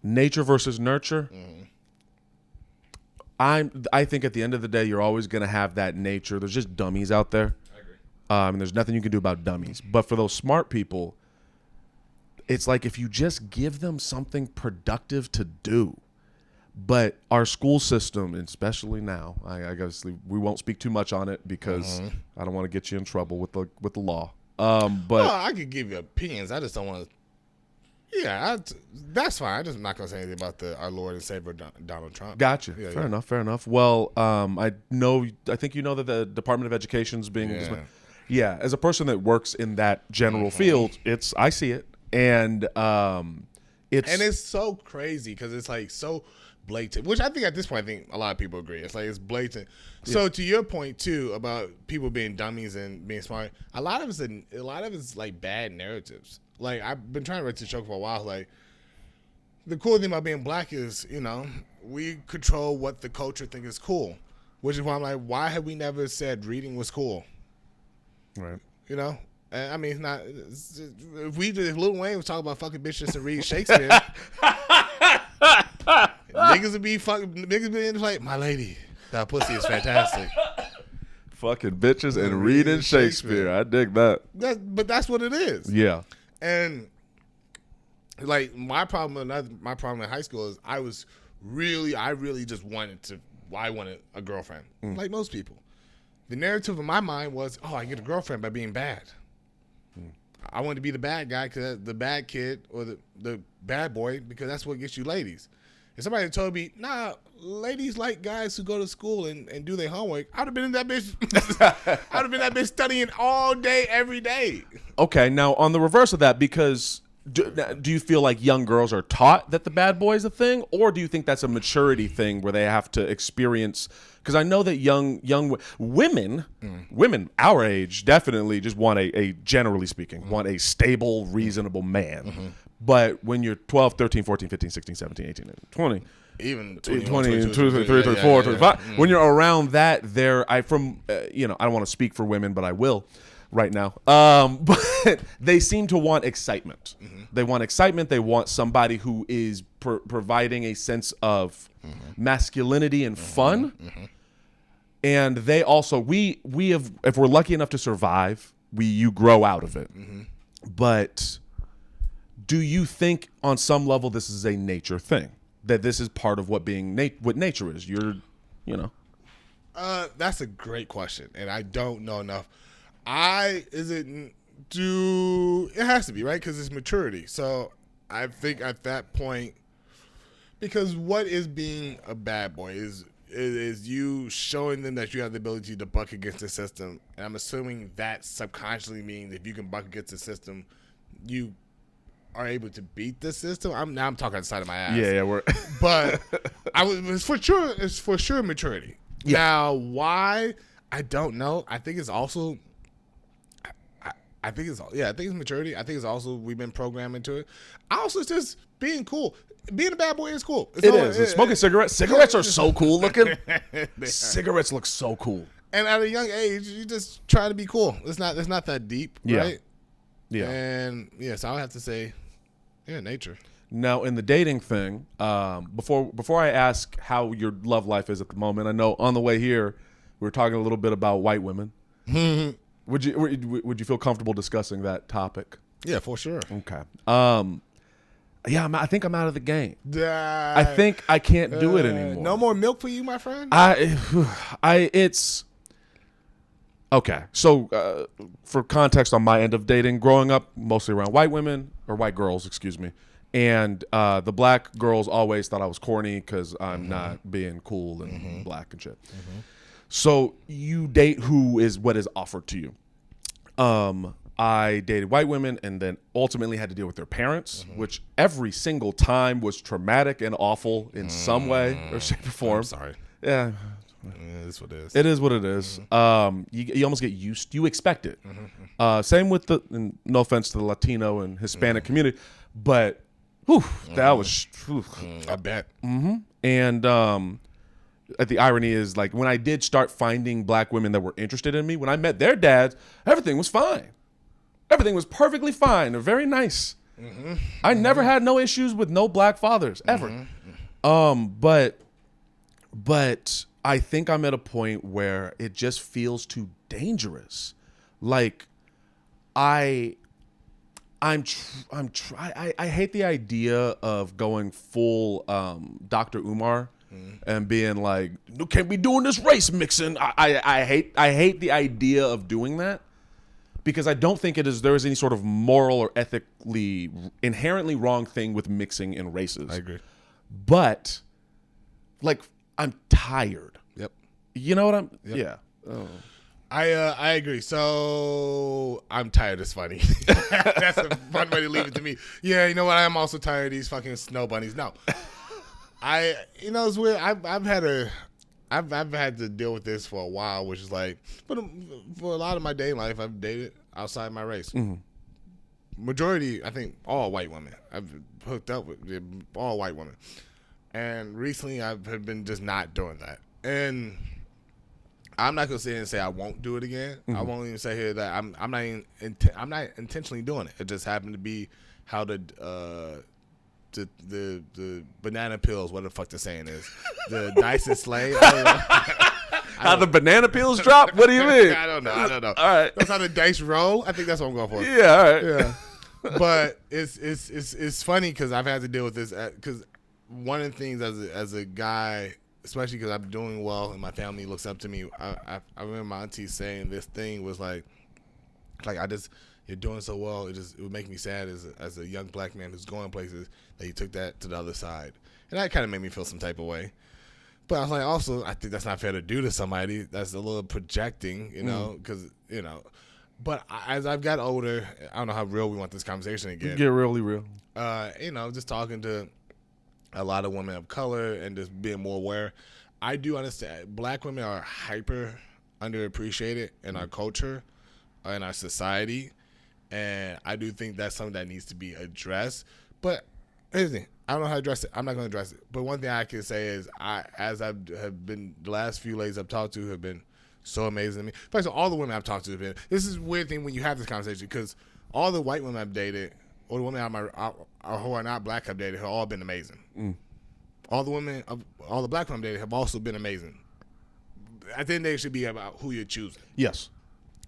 nature versus nurture, I think at the end of the day, you're always going to have that nature. There's just dummies out there. I agree. And there's nothing you can do about dummies. But for those smart people, it's like if you just give them something productive to do. But our school system, especially now, I guess we won't speak too much on it because I don't want to get you in trouble with the law. But Well, I could give you opinions. I just don't want to. Yeah, that's fine. I'm just not going to say anything about our Lord and Savior Donald Trump. gotcha. Yeah, Fair enough. Well, I think you know that the Department of Education is being. Yeah. As a person that works in that general field, I see it, and it's so crazy because it's like so blatant. Which I think at this point, I think a lot of people agree. It's like it's blatant. So to your point too about people being dummies and being smart, a lot of it's like bad narratives. Like I've been trying to write this joke for a while. Like the cool thing about being black is, we control what the culture think is cool, which is why I'm like, why have we never said reading was cool? right. I mean, it's not. If Lil Wayne was talking about fucking bitches and read Shakespeare, niggas would be like, my lady, that pussy is fantastic. Fucking bitches and reading Shakespeare. I dig that. But that's what it is. Yeah. And like my problem in high school is I really just wanted a girlfriend, like most people. The narrative in my mind was, I get a girlfriend by being bad. I wanted to be the bad guy, the bad kid, or the bad boy, because that's what gets you ladies. If somebody had told me, nah, ladies like guys who go to school and do their homework, I'd have been in that bitch. I'd have been that bitch studying all day, every day. Okay, now on the reverse of that, because do you feel like young girls are taught that the bad boy is a thing, or do you think that's a maturity thing where they have to experience? Because I know that young women our age definitely just want a generally speaking, want a stable, reasonable man. But when you're 12, 13, 14, 15, 16, 17, 18, and 20, even 20, 22, 23, 24, 25, when you're around that, I don't want to speak for women, but I will right now. But they seem to want excitement. They want excitement. They want somebody who is providing a sense of masculinity and fun. And they also, we have, if we're lucky enough to survive, you grow out of it. But do you think on some level this is a nature thing? That this is part of what what nature is? That's a great question, and I don't know enough. It has to be, right? Because it's maturity. So I think at that point, because what is being a bad boy is you showing them that you have the ability to buck against the system. And I'm assuming that subconsciously means if you can buck against the system, you are able to beat the system. I'm talking outside of my ass. Yeah, but it's for sure maturity. Yeah. Now, why? I don't know. I think it's also I think it's maturity. I think it's also we've been programmed into it. Also, it's just being cool. Being a bad boy is cool. It's smoking cigarettes. Cigarettes are so cool looking. Cigarettes look so cool. And at a young age, you just try to be cool. It's not that deep, right? Yeah. And so I would have to say, nature. Now, in the dating thing, before I ask how your love life is at the moment, I know on the way here we were talking a little bit about white women. Would you feel comfortable discussing that topic? Yeah, for sure. Okay. I think I'm out of the game. I think I can't do it anymore. No more milk for you, my friend? It's okay. So for context on my end of dating, growing up mostly around white women or white girls, excuse me, And the black girls always thought I was corny because I'm not being cool and black and shit. So you date who is what is offered to you. I dated white women and then ultimately had to deal with their parents, which every single time was traumatic and awful in some way or shape or form. I'm sorry. Yeah. It is what it is. It is what it is. You almost get used. You expect it. Same with and no offense to the Latino and Hispanic community, but that was. I bet. And the irony is, like, when I did start finding black women that were interested in me, when I met their dads, everything was fine. Everything was perfectly fine. They're very nice. I never had no issues with no black fathers ever. But I think I'm at a point where it just feels too dangerous. Like I hate the idea of going full Dr. Umar and being like, "You can't be doing this race mixing." I hate the idea of doing that because I don't think there is any sort of moral or ethically inherently wrong thing with mixing in races. I agree. But like, I'm tired. Yep. You know what yeah. Oh. I agree. So I'm tired. It's funny. That's a fun way to leave it to me. Yeah, you know what? I am also tired of these fucking snow bunnies. No, it's weird. I've had to deal with this for a while, which is like, but for a lot of my dating life, I've dated outside my race. Majority, I think, all white women. I've hooked up with all white women, and recently I've been just not doing that. And I'm not gonna sit here and say I won't do it again. I won't even say here that I'm not intentionally doing it. It just happened to be how the banana pills, what the fuck the saying is, the dice and slay. I don't know. How the banana peels drop? What do you mean? I don't know. All right, that's how the dice roll. I think that's what I'm going for. Yeah, all right. Yeah, but it's funny because I've had to deal with this because one of the things as a guy, especially because I'm doing well and my family looks up to me. I remember my auntie saying this thing was like you're doing so well. It would make me sad as a young black man who's going places that you took that to the other side, and that kind of made me feel some type of way. But I was like, also, I think that's not fair to do to somebody. That's a little projecting, because But as I've got older, I don't know how real we want this conversation to get. Get really real. Just talking to a lot of women of color and just being more aware. I do understand black women are hyper underappreciated in our culture, in our society, and I do think that's something that needs to be addressed. But here's the thing. I don't know how to address it. I'm not going to address it. But one thing I can say is the last few ladies I've talked to have been so amazing to me. First of all the women I've talked to have been, this is a weird thing when you have this conversation because all the white women I've dated or the women who are not black I've dated have all been amazing. All the black women I've dated have also been amazing. At the end of the day, it should be about who you're choosing. Yes.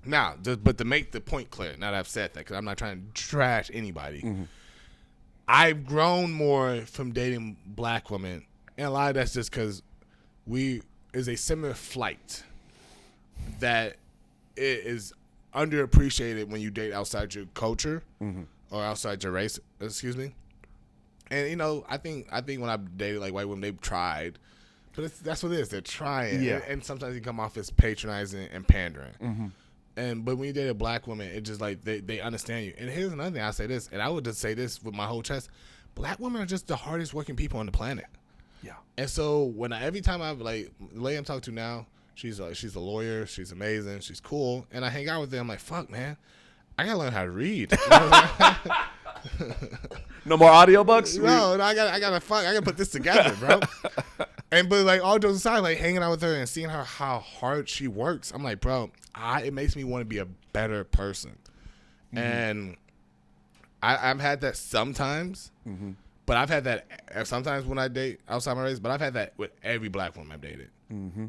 Now, but to make the point clear, now that I've said that, because I'm not trying to trash anybody, I've grown more from dating black women, and a lot of that's just because is a similar flight that it is underappreciated when you date outside your culture or outside your race. Excuse me. And I think when I've dated like white women, they've tried, but that's what it is. They're trying, and sometimes you come off as patronizing and pandering. But when you date a black woman, it's just like they understand you. And here's another thing. I say this, and I would just say this with my whole chest: black women are just the hardest working people on the planet. Yeah. And so every time I've the lady I'm talking to now, she's a lawyer, she's amazing, she's cool, and I hang out with her. I'm like, fuck, man, I gotta learn how to read. No more audiobooks? No, I gotta put this together, bro. But all jokes aside, hanging out with her and seeing her how hard she works, I'm like, bro, it makes me want to be a better person. And I've had that sometimes, but I've had that sometimes when I date outside my race. But I've had that with every black woman I've dated,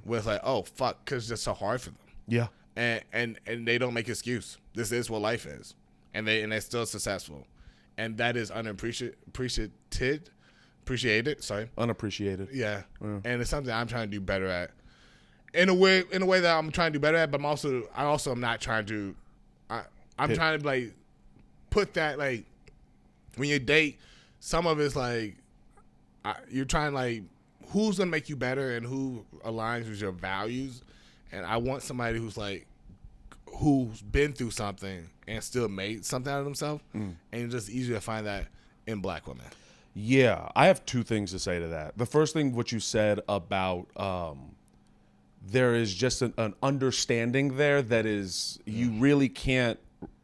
where it's like, oh fuck, because it's just so hard for them. Yeah, and they don't make excuse. This is what life is, and they're still successful, and that is appreciated. Sorry, unappreciated. Yeah, and it's something I'm trying to do better at. In a way that I'm trying to do better at, but I also am not trying to. I'm trying to put that when you date, some of it's like you're trying like who's gonna make you better and who aligns with your values, and I want somebody who's been through something and still made something out of themselves, and it's just easier to find that in black women. Yeah, I have two things to say to that. The first thing, what you said about there is just an understanding there that is you really can't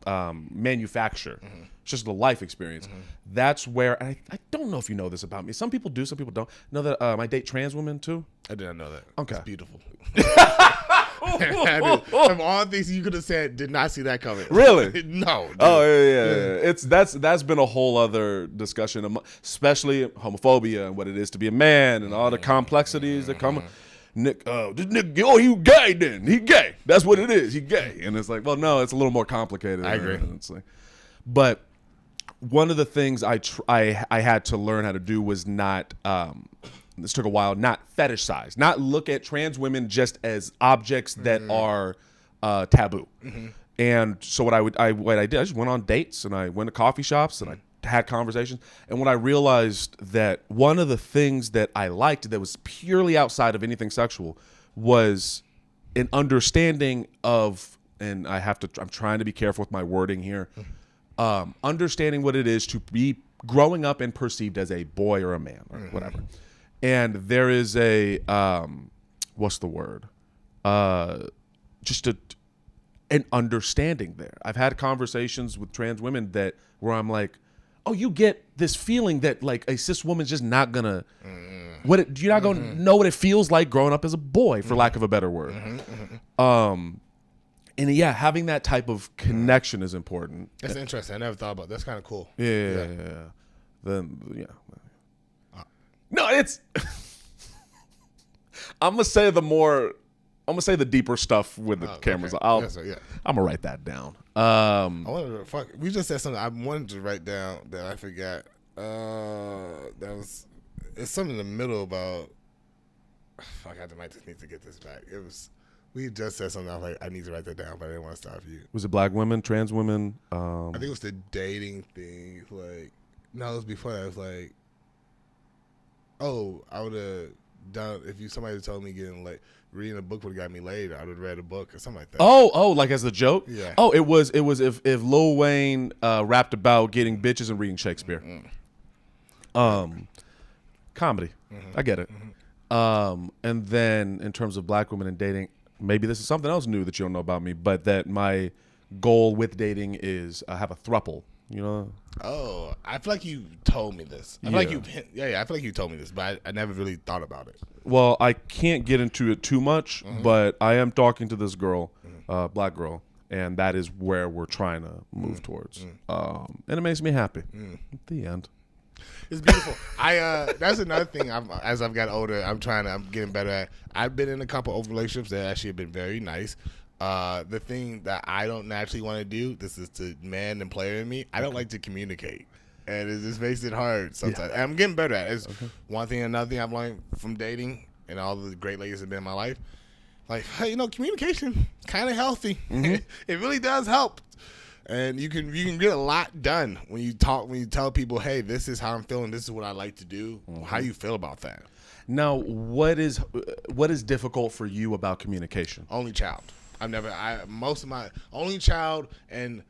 manufacture. It's just a life experience. That's where I don't know if you know this about me. Some people do, some people don't. Know that I date trans women too. I didn't know that. Okay. It's beautiful. Of all things you could have said, did not see that coming. Really? No. Dude. Oh yeah. It's that's been a whole other discussion, especially homophobia and what it is to be a man and all the complexities that come. Nick, this Nick, he gay then. He gay. That's what it is. He gay. And it's like, well, no, it's a little more complicated. I agree. It's like, but one of the things I had to learn how to do was not. This took a while. Not fetishize. Not look at trans women just as objects that are taboo. And so what I did, I just went on dates and I went to coffee shops and I had conversations. And when I realized that one of the things that I liked that was purely outside of anything sexual was an understanding of, and I'm trying to be careful with my wording here, understanding what it is to be growing up and perceived as a boy or a man or whatever. And there is a, what's the word? Just an understanding there. I've had conversations with trans women where I'm like, oh, you get this feeling that like a cis woman's just not gonna, you're not gonna know what it feels like growing up as a boy, for lack of a better word. And yeah, having that type of connection is important. That's interesting. I never thought about that. That's kind of cool. Yeah. Then no, it's. I'm gonna say the deeper stuff with the cameras. Okay. I'm gonna write that down. We just said something I wanted to write down that I forgot. It's something in the middle about. Fuck, I might just need to get this back. We just said something. I was like, I need to write that down, but I didn't want to stop you. Was it black women, trans women? I think it was the dating thing. Like, no, it was before that. It was like, oh, I would have done if somebody told me reading a book would have got me laid. I would have read a book or something like that. Oh, like as a joke? Yeah. Oh, it was if Lil Wayne rapped about getting bitches and reading Shakespeare. Comedy. I get it. And then in terms of black women and dating, maybe this is something else new that you don't know about me, but that my goal with dating is have a throuple. You know? Oh, I feel like you told me this. I feel like you told me this, but I never really thought about it. Well, I can't get into it too much, but I am talking to this girl, black girl, and that is where we're trying to move towards. And it makes me happy. At the end. It's beautiful. That's another thing. As I've got older, I'm getting better at. I've been in a couple of relationships that actually have been very nice. The thing that I don't naturally want to do, this is the man and player in me, I don't like to communicate. And it just makes it hard sometimes. And I'm getting better at it. It's one thing. Another thing I've learned from dating and all the great ladies that have been in my life, like, hey, communication kind of healthy. It really does help. And you can get a lot done when you tell people, hey, this is how I'm feeling. This is what I like to do. How you feel about that? Now, what is difficult for you about communication? Only child. Most of my only child, and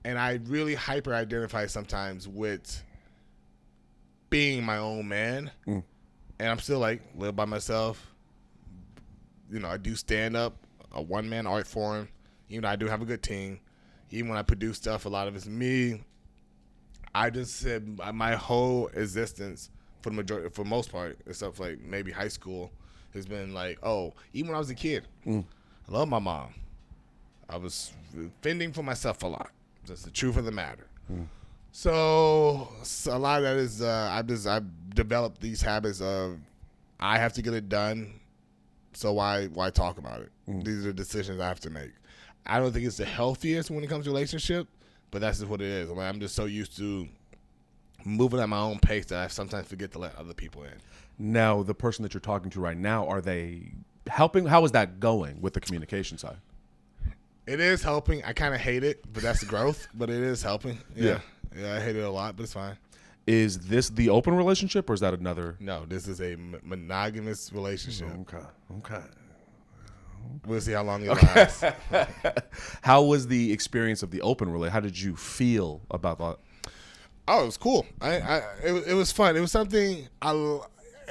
I really hyper identify sometimes with being my own man, and I'm still live by myself. I do stand up, a one man art form. I do have a good team. Even when I produce stuff, a lot of it's me. I just said my whole existence for the most part, except for maybe high school, has been even when I was a kid. I love my mom. I was fending for myself a lot. That's the truth of the matter. So a lot of that is I've developed these habits of I have to get it done. So why talk about it? These are decisions I have to make. I don't think it's the healthiest when it comes to relationship, but that's just what it is. I'm just so used to moving at my own pace that I sometimes forget to let other people in. Now, the person that you're talking to right now, are they helping? How is that going with the communication side? It is helping. I kind of hate it, but that's the growth. But it is helping. Yeah, I hate it a lot, but it's fine. Is this the open relationship, or is that another? No, this is a monogamous relationship. Okay. We'll see how long it lasts. How was the experience of the open relationship? How did you feel about that? Oh, it was cool. It was fun. It was something.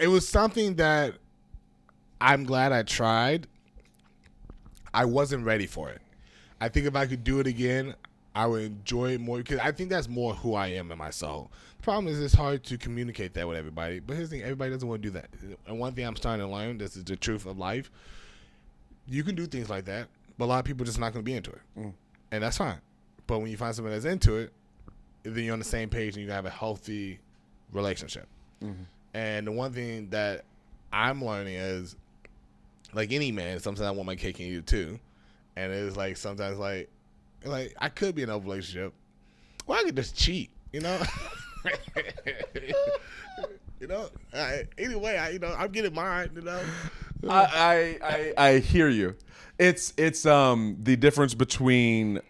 It was something that I'm glad I tried. I wasn't ready for it. I think if I could do it again, I would enjoy it more because I think that's more who I am in my soul. The problem is it's hard to communicate that with everybody. But here's the thing: everybody doesn't want to do that. And one thing I'm starting to learn, this is the truth of life. You can do things like that, but a lot of people are just not going to be into it, and that's fine. But when you find someone that's into it, then you're on the same page and you have a healthy relationship. Mm-hmm. And the one thing that I'm learning is, like any man, sometimes I want my cake and eat it too. And it's like sometimes like I could be in a relationship. Well, I could just cheat, you know? You know? Anyway, I'm getting mine, you know? I hear you. It's the difference between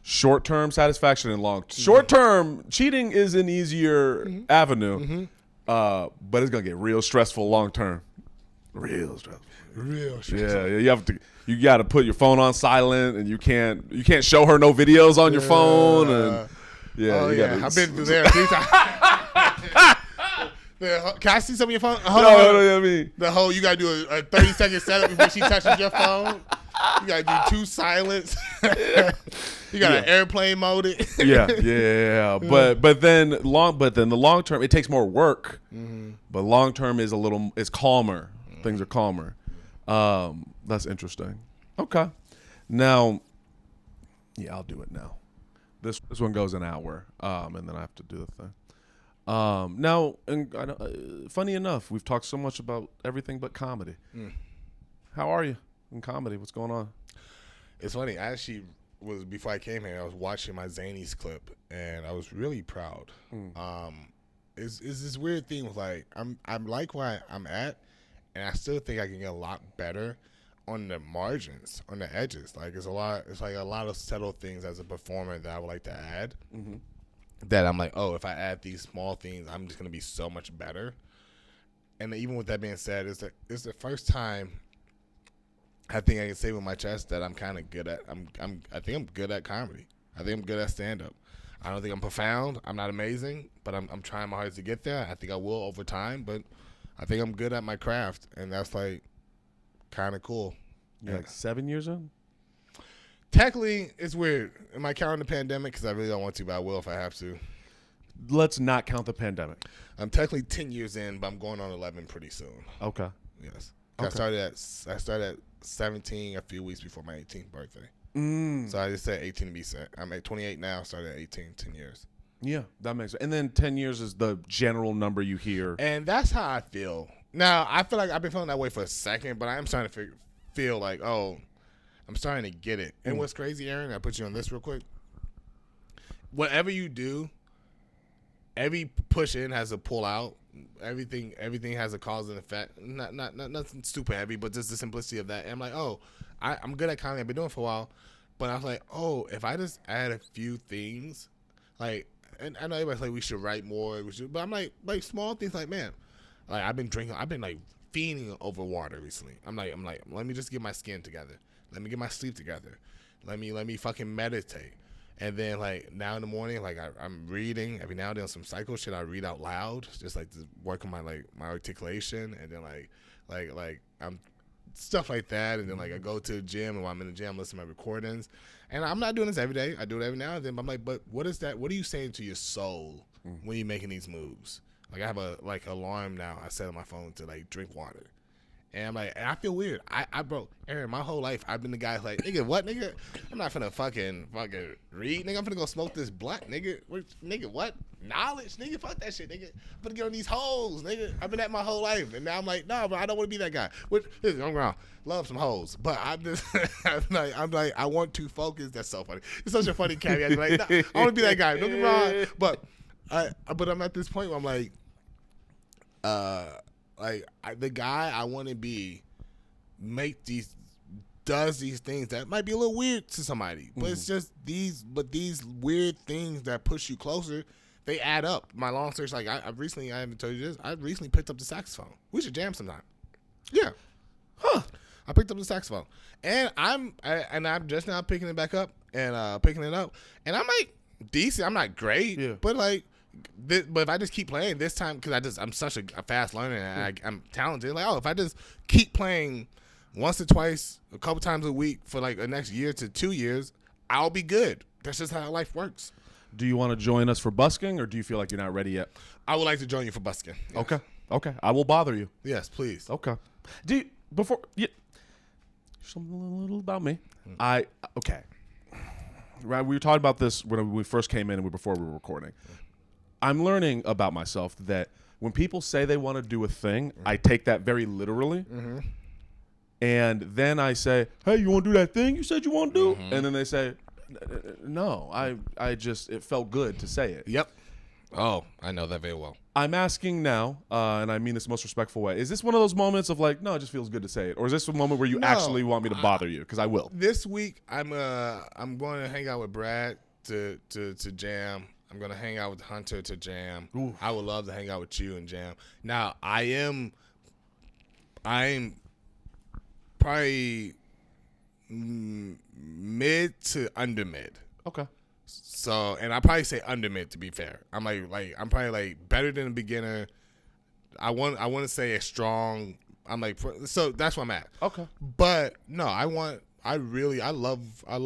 short-term satisfaction and long. Short-term cheating is an easier avenue, but it's gonna get real stressful long-term. Real stressful. Yeah, you got to put your phone on silent, and you can't show her no videos on your phone, and I've been through there 3 times. Can I see some of your phone? No, I mean the whole you gotta do a 30-second setup before she touches your phone. You gotta do 2 silence. You gotta airplane mode it. Yeah. But then the long term it takes more work. Mm-hmm. But long term is calmer. Mm-hmm. Things are calmer. That's interesting. Okay. Now, I'll do it now. This one goes an hour, and then I have to do the thing. Now, funny enough, we've talked so much about everything but comedy. How are you in comedy? What's going on? It's funny. I actually was, before I came here, I was watching my Zanies clip, and I was really proud. It's this weird thing with like I'm like where I'm at, and I still think I can get a lot better on the margins, on the edges. Like it's like a lot of subtle things as a performer that I would like to add. Mm-hmm. That I'm like, oh, if I add these small things, I'm just gonna be so much better. And even with that being said, it's the first time I think I can say with my chest that I'm kind of good at. I think I'm good at comedy. I think I'm good at stand up. I don't think I'm profound. I'm not amazing, but I'm trying my hardest to get there. I think I will over time, but I think I'm good at my craft, and that's like kind of cool. You're like 7 years in? Technically, it's weird. Am I counting the pandemic? Because I really don't want to, but I will if I have to. Let's not count the pandemic. I'm technically 10 years in, but I'm going on 11 pretty soon. Okay. Yes. Okay. I started at 17 a few weeks before my 18th birthday. So I just said 18 to be set. I'm at 28 now. Started at 18, 10 years. Yeah, that makes sense. And then 10 years is the general number you hear. And that's how I feel. Now, I feel like I've been feeling that way for a second, but I am starting to feel like, oh, I'm starting to get it. And what's crazy, Aaron, I put you on this real quick. Whatever you do, every push in has a pull out. Everything has a cause and effect. Not nothing super heavy, but just the simplicity of that. And I'm like, oh, I'm good at comedy. I've been doing it for a while. But I was like, oh, if I just add a few things, like, and I know everybody's like, we should write more. But I'm like small things like, man, like I've been like fiending over water recently. I'm like, let me just get my skin together. Let me get my sleep together. Let me fucking meditate. And then like now in the morning, like I'm reading every now and then some psycho shit. I read out loud, just like to work on my articulation. And then like I'm stuff like that. And then like I go to the gym, and while I'm in the gym, I listen to my recordings. And I'm not doing this every day. I do it every now and then. But I'm like, but what is that? What are you saying to your soul when you're making these moves? Like I have a alarm now. I set on my phone to like drink water. And I'm like, and I feel weird. I bro, Aaron, my whole life I've been the guy like, nigga, what, nigga? I'm not finna fucking read, nigga. I'm finna go smoke this blunt, nigga. Nigga, what? Knowledge, nigga. Fuck that shit, nigga. I'm finna get on these hoes, nigga. I've been at my whole life, and now I'm like, no, but I don't want to be that guy. I'm around, love some hoes, but I'm just, I'm like, I want to focus. That's so funny. It's such a funny caveat. Like, no, I want to be that guy. Don't get me wrong, but I'm at this point where I'm like, the guy I want to be does these things that might be a little weird to somebody, but it's just these weird things that push you closer they add up. My long search, like I haven't told you this. I recently picked up the saxophone. We should jam sometime. Yeah. Huh. I picked up the saxophone, and I'm just now picking it back up and picking it up, and I'm like decent. I'm not great, but like, but if I just keep playing this time, because I'm such a fast learner and I'm talented. Like, if I just keep playing once or twice, a couple times a week for like the next year to 2 years, I'll be good. That's just how life works. Do you want to join us for busking, or do you feel like you're not ready yet? I would like to join you for busking. Yes. Okay. I will bother you. Yes, please. Okay. Something a little about me. Okay. Right, we were talking about this when we first came in and before we were recording. I'm learning about myself that when people say they want to do a thing, I take that very literally. And then I say, "Hey, you want to do that thing you said you want to do?" And then they say, "No, it felt good to say it." Yep. Oh, I know that very well. I'm asking now, and I mean this in the most respectful way. Is this one of those moments of like, no, it just feels good to say it, or is this a moment where you actually want me to bother you? Because I will. This week, I'm going to hang out with Brad to jam. I'm going to hang out with Hunter to jam. Ooh. I would love to hang out with you and jam. Now, I'm probably mid to under mid. Okay. So, and I probably say under mid to be fair. I'm I'm probably like better than a beginner. I want to say a strong. I'm like, so that's where I'm at. Okay. But no, I love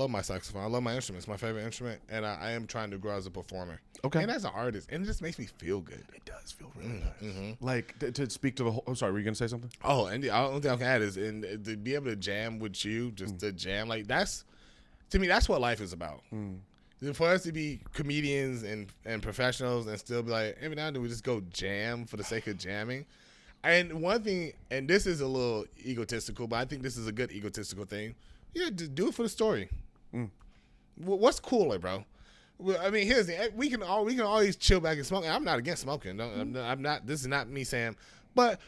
my saxophone. I love my instrument. It's my favorite instrument, and I am trying to grow as a performer. Okay. And as an artist, and it just makes me feel good. It does feel really nice. Like to speak to the whole. I'm sorry, were you gonna say something? Oh, and the only thing I can add is to be able to jam with you, just to jam, like that's, to me, that's what life is about. For us to be comedians and professionals and still be like, every now and then we just go jam for the sake of jamming. And one thing, and this is a little egotistical, but I think this is a good egotistical thing. Yeah, just do it for the story. What's cooler, bro? Well, I mean, here's the thing. We can always chill back and smoke. And I'm not against smoking. I'm not. This is not me saying, but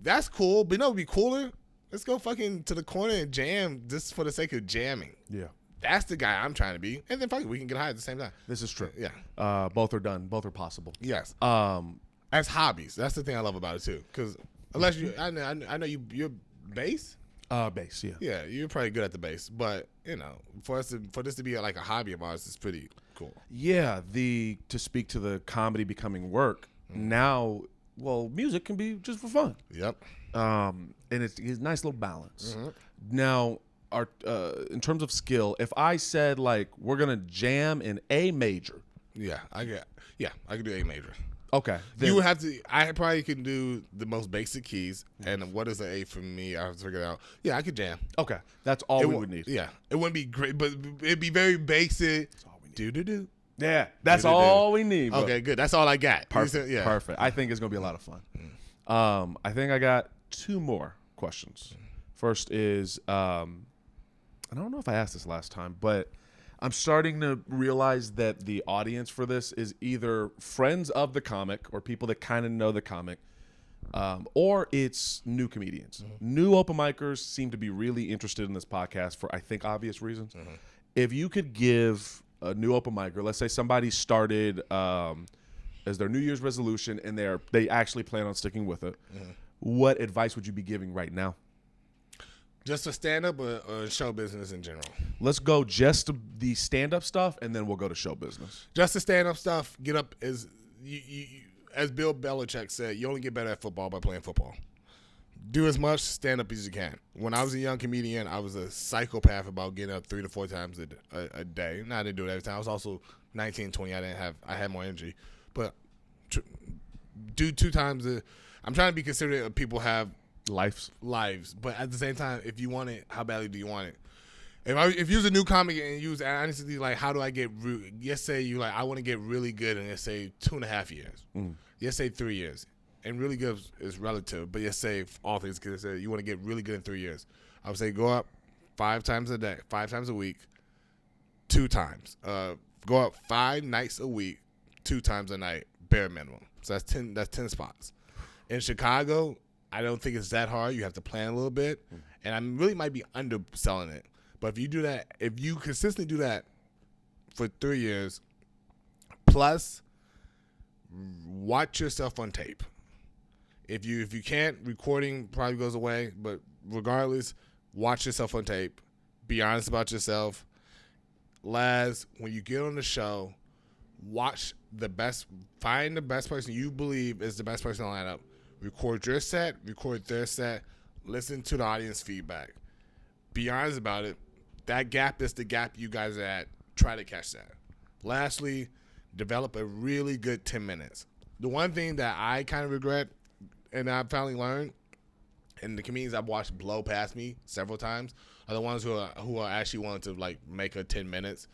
that's cool. But you know, it'd be cooler. Let's go fucking to the corner and jam just for the sake of jamming. Yeah. That's the guy I'm trying to be. And then fuck it, we can get high at the same time. This is true. Yeah. Both are done. Both are possible. Yes. As hobbies, that's the thing I love about it too. Because unless I know you're bass. Bass. Yeah. Yeah, you're probably good at the bass, but you know, for this to be like a hobby of ours, it's pretty cool. Yeah. To speak to the comedy becoming work now. Well, music can be just for fun. Yep. And it's a nice little balance. Now, in terms of skill, if I said like we're gonna jam in A major, I can do A major. Okay, you would have to. I probably can do the most basic keys, and what is an A for me? I have to figure it out. Yeah, I could jam. Okay, that's all we would need. Yeah, it wouldn't be great, but it'd be very basic. That's all we need. Do. Yeah, that's all we need. Bro. Okay, good. That's all I got. Perfect. Yeah, perfect. I think it's gonna be a lot of fun. I think I got 2 more questions. First is, I don't know if I asked this last time, but I'm starting to realize that the audience for this is either friends of the comic or people that kind of know the comic, or it's new comedians. New open micers seem to be really interested in this podcast for, I think, obvious reasons. If you could give a new open micer, let's say somebody started as their New Year's resolution and they actually plan on sticking with it, what advice would you be giving right now? Just for stand-up or show business in general? Let's go just to the stand-up stuff, and then we'll go to show business. Just the stand-up stuff. Get up as Bill Belichick said, you only get better at football by playing football. Do as much stand-up as you can. When I was a young comedian, I was a psychopath about getting up 3 to 4 times a day. No, I didn't do it every time. I was also 19, 20. I had more energy. But do 2 times. I'm trying to be considerate of people have lives, but at the same time, if you want it, how badly do you want it? If you're a new comic and you was honestly like, how do I get? Let's say you like, I want to get really good in, let's say 2.5 years. Let's say 3 years, and really good is relative. But let's say all things considered, you want to get really good in 3 years. I would say go up 5 times a day, 5 times a week, 2 times. Go up 5 nights a week, 2 times a night, bare minimum. So that's 10. That's 10 spots. In Chicago, I don't think it's that hard. You have to plan a little bit, and I really might be underselling it. But if you do that, if you consistently do that for 3 years, plus watch yourself on tape. If you can't, recording probably goes away. But regardless, watch yourself on tape. Be honest about yourself. Laz, when you get on the show, watch the best. Find the best person you believe is the best person in the lineup. Record your set. Record their set. Listen to the audience feedback. Be honest about it. That gap is the gap you guys are at. Try to catch that. Lastly, develop a really good 10 minutes. The one thing that I kind of regret, and I finally learned, and the comedians I've watched blow past me several times, are the ones who are actually wanting to like make a 10 minutes.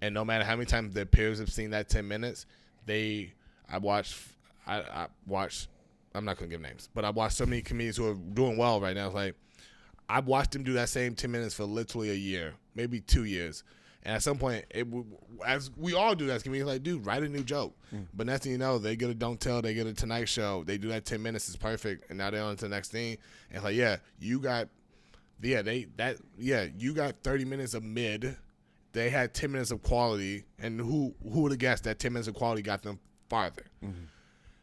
And no matter how many times their peers have seen that 10 minutes, I watched, I'm not going to give names, but I watched so many comedians who are doing well right now. It's like, I've watched them do that same 10 minutes for literally a year, maybe 2 years. And at some point, as we all do that as comedians, like, dude, write a new joke. But next thing you know, they get a Don't Tell, they get a Tonight Show. They do that 10 minutes, it's perfect. And now they're on to the next thing. And it's like, you got 30 minutes of mid. They had 10 minutes of quality. And who would have guessed that 10 minutes of quality got them farther? Mm-hmm.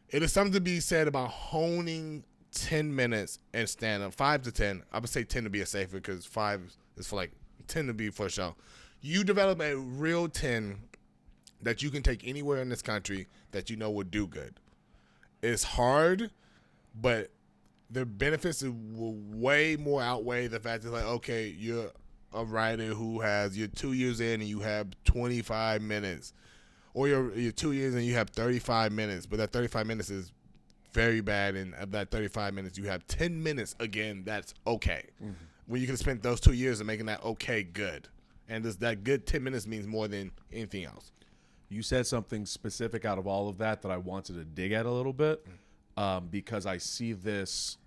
It is something to be said about honing 10 minutes and stand up. 5 to 10. I would say 10 to be a safer because 5 is for like 10 to be for a show. You develop a real 10 that you can take anywhere in this country that you know will do good. It's hard, but the benefits will way more outweigh the fact that, like, okay, you're a writer you're 2 years in and you have 25 minutes. Or you're 2 years and you have 35 minutes, but that 35 minutes is very bad, and of that 35 minutes, you have 10 minutes, again, that's okay. Mm-hmm. When you can spend those 2 years of making that okay good. And that good 10 minutes means more than anything else. You said something specific out of all of that I wanted to dig at a little bit, because I see this.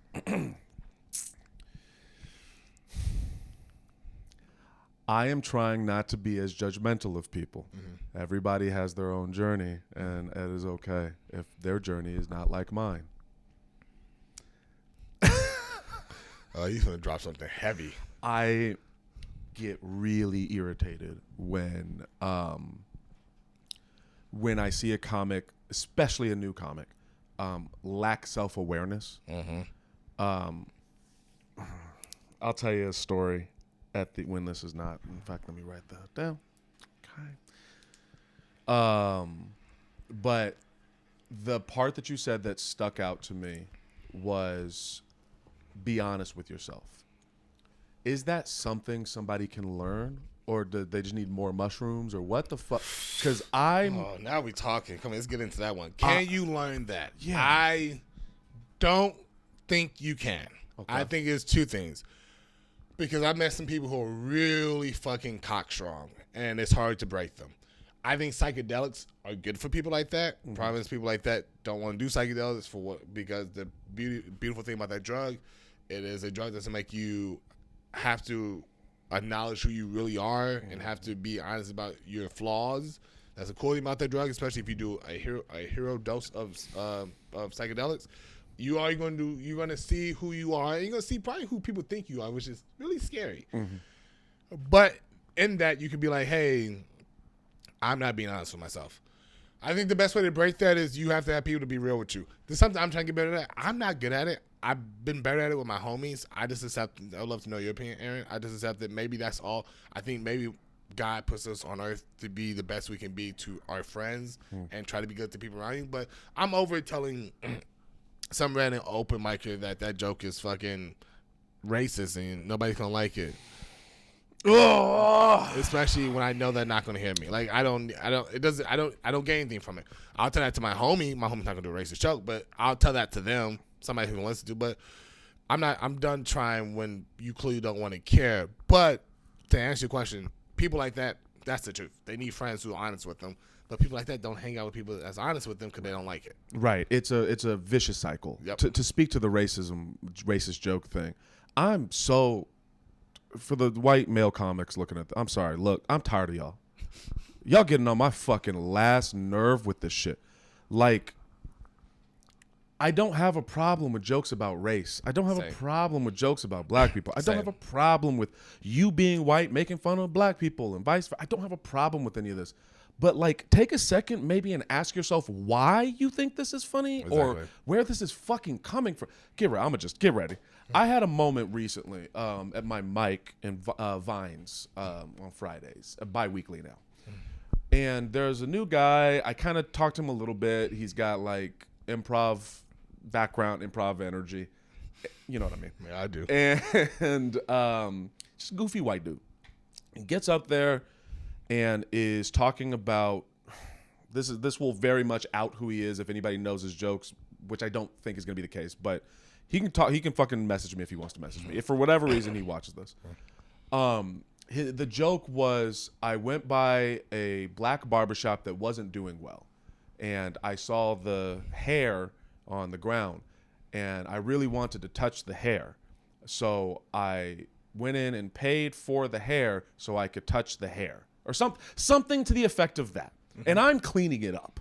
I am trying not to be as judgmental of people. Mm-hmm. Everybody has their own journey, and it is okay if their journey is not like mine. Oh, you're going to drop something heavy. I get really irritated when I see a comic, especially a new comic, lack self-awareness. Mm-hmm. I'll tell you a story when this is not. In fact, let me write that down. Okay. But the part that you said that stuck out to me was be honest with yourself. Is that something somebody can learn, or do they just need more mushrooms, or what the fuck? Because now we talking. Come on, let's get into that one. Can you learn that? Yeah. I don't think you can. Okay. I think it's two things. Because I met some people who are really fucking cockstrong, and it's hard to break them. I think psychedelics are good for people like that. Mm-hmm. Problem is, people like that don't want to do psychedelics because the beautiful thing about that drug, it is a drug that doesn't make you have to acknowledge who you really are and have to be honest about your flaws. That's a cool thing about that drug, especially if you do a hero dose of psychedelics. You're going to see who you are. And you're going to see probably who people think you are, which is really scary. Mm-hmm. But in that, you can be like, hey, I'm not being honest with myself. I think the best way to break that is you have to have people to be real with you. There's something I'm trying to get better at. I'm not good at it. I've been better at it with my homies. I just accept. I would love to know your opinion, Aaron. I just accept that maybe that's all. I think maybe God puts us on earth to be the best we can be to our friends and try to be good to people around you. But I'm over telling some random open micer that joke is fucking racist and nobody's gonna like it. Oh, especially when I know they're not gonna hear me. Like I don't get anything from it. I'll tell that to my homie. My homie's not gonna do a racist joke, but I'll tell that to them. Somebody who wants to do, but I'm done trying when you clearly don't want to care. But to answer your question, people like that, that's the truth. They need friends who are honest with them. But people like that don't hang out with people that's honest with them because they don't like it. Right. It's a vicious cycle. Yep. To speak to the racist joke thing, I'm so, for the white male comics looking at, I'm sorry, look, I'm tired of y'all. Y'all getting on my fucking last nerve with this shit. Like, I don't have a problem with jokes about race. I don't have a problem with jokes about black people. I don't have a problem with you being white making fun of black people and vice versa. I don't have a problem with any of this. But like, take a second maybe and ask yourself why you think this is funny or where this is fucking coming from. Get ready. Get ready. I had a moment recently at my mic in Vines on Fridays, bi-weekly now. And there's a new guy. I kind of talked to him a little bit. He's got like improv background, improv energy. You know what I mean? Yeah, I do. And just a goofy white dude. He gets up there and is talking about this will very much out who he is if anybody knows his jokes, which I don't think is going to be the case. But he can fucking message me if he wants to message me. If for whatever reason he watches this. The joke was I went by a black barbershop that wasn't doing well, and I saw the hair on the ground, and I really wanted to touch the hair, so I went in and paid for the hair so I could touch the hair, or something to the effect of that. And I'm cleaning it up.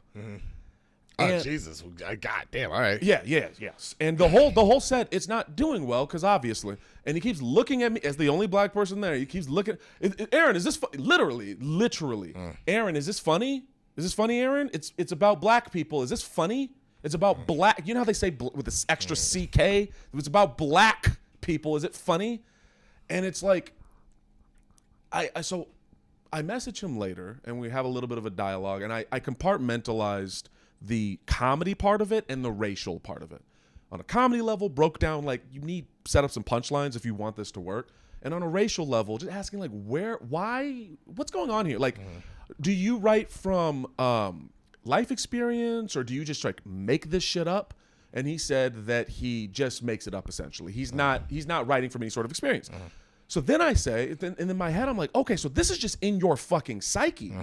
Oh, Jesus. God damn. All right. Yes. And the whole set, it's not doing well because obviously, and he keeps looking at me as the only black person there. He keeps looking. Aaron, is this literally? Aaron, is this funny? Is this funny, Aaron? It's about black people. Is this funny? It's about black. You know how they say with this extra CK? It's about black people. Is it funny? And it's like, so I message him later, and we have a little bit of a dialogue, and I compartmentalized the comedy part of it and the racial part of it. On a comedy level, broke down like you need set up some punchlines if you want this to work. And on a racial level, just asking like why, what's going on here? Like, do you write from life experience, or do you just like make this shit up? And he said that he just makes it up essentially. He's not writing from any sort of experience. So then I say, and in my head, I'm like, okay, so this is just in your fucking psyche.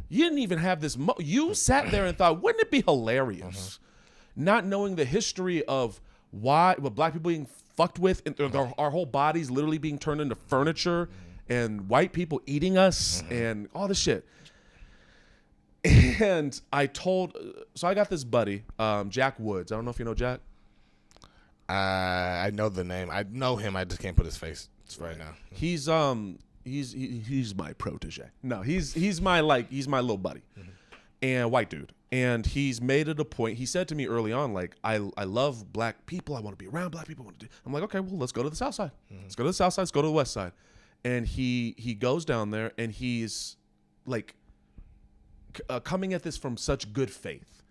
You didn't even have this. You sat there and thought, wouldn't it be hilarious? Not knowing the history of why black people being fucked with, and our whole bodies literally being turned into furniture, and white people eating us, and all this shit. And so I got this buddy, Jack Woods. I don't know if you know Jack. I know the name. I know him. I just can't put his face right now. He's my protege. No, he's my little buddy, and white dude. And he's made it a point. He said to me early on, like, I love black people. I want to be around black people. I'm like, okay, well, let's go to the South Side. Let's go to the South Side. Let's go to the West Side. And he goes down there, and he's like coming at this from such good faith.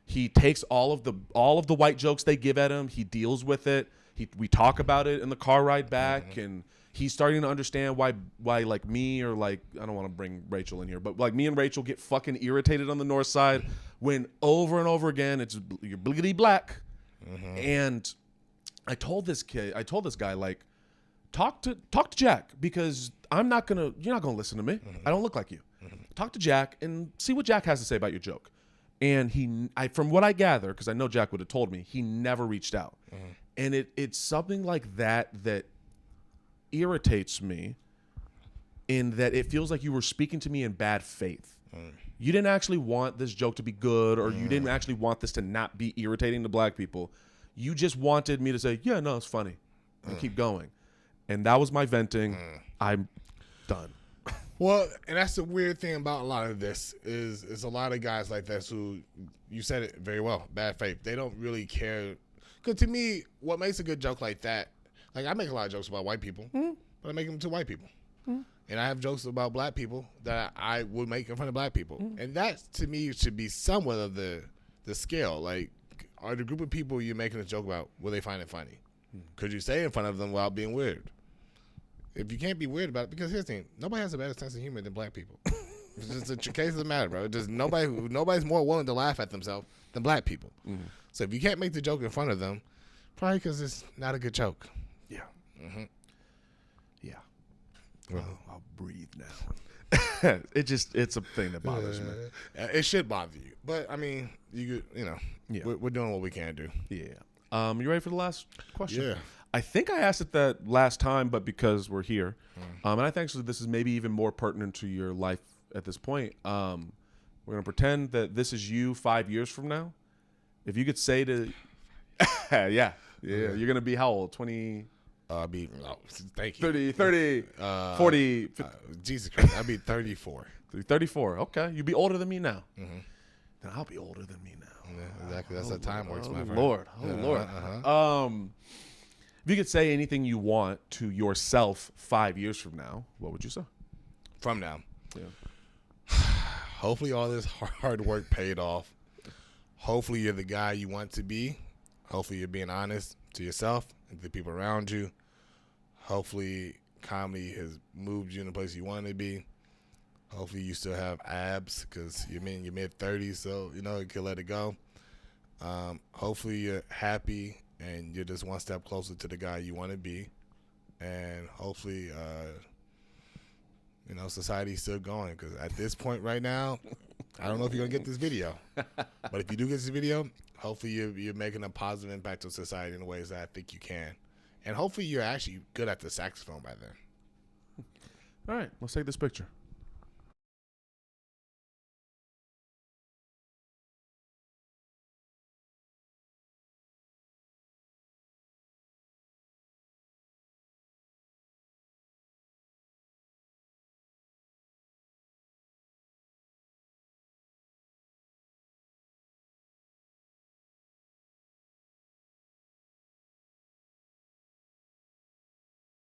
He takes all of the white jokes they give at him. He deals with it. We talk about it in the car ride back, and he's starting to understand why like me, or like, I don't want to bring Rachel in here, but like me and Rachel get fucking irritated on the North Side when over and over again you're bliggity black. And I told this guy, like, talk to Jack, because you're not gonna listen to me. I don't look like you. Talk to Jack and see what Jack has to say about your joke. And from what I gather, because I know Jack would have told me, he never reached out. And it's something like that irritates me, in that it feels like you were speaking to me in bad faith. You didn't actually want this joke to be good, or you didn't actually want this to not be irritating to black people. You just wanted me to say, yeah, no, it's funny, and keep going. And that was my venting. I'm done. Well, and that's the weird thing about a lot of this is a lot of guys like this who, you said it very well, bad faith. They don't really care. Because to me, what makes a good joke like that, like, I make a lot of jokes about white people, but I make them to white people. And I have jokes about black people that I would make in front of black people. And that, to me, should be somewhat of the scale. Like, are the group of people you're making a joke about, will they find it funny? Could you say it in front of them without being weird? If you can't be weird about it, because here's the thing, nobody has a better sense of humor than black people. It's just a case of the matter, bro. Just nobody's more willing to laugh at themselves than black people. So if you can't make the joke in front of them, probably because it's not a good joke. Yeah. Yeah. Well, I'll breathe now. It's a thing that bothers me. It should bother you, but I mean, we're doing what we can do. Yeah. You ready for the last question? Yeah. I think I asked it that last time, but because we're here, and I think actually this is maybe even more pertinent to your life at this point. We're gonna pretend that this is you 5 years from now. If you could say to, you're gonna be how old? 20. Thank you. 30, 40. Jesus Christ, I'll be 34. You're 34. Okay, you be older than me now. Then I'll be older than me now. Yeah, exactly. That's how time works, my friend. Lord, Lord. If you could say anything you want to yourself 5 years from now, what would you say? From now. Yeah. Hopefully all this hard work paid off. Hopefully you're the guy you want to be. Hopefully you're being honest to yourself and to the people around you. Hopefully comedy has moved you in the place you want to be. Hopefully you still have abs because you're in your mid-30s, so, you know, you can let it go. Hopefully you're happy and you're just one step closer to the guy you want to be. And hopefully, you know, society's still going because at this point right now, I don't know if you're going to get this video. But if you do get this video, hopefully you're making a positive impact on society in ways that I think you can. And hopefully you're actually good at the saxophone by then. All right, let's take this picture.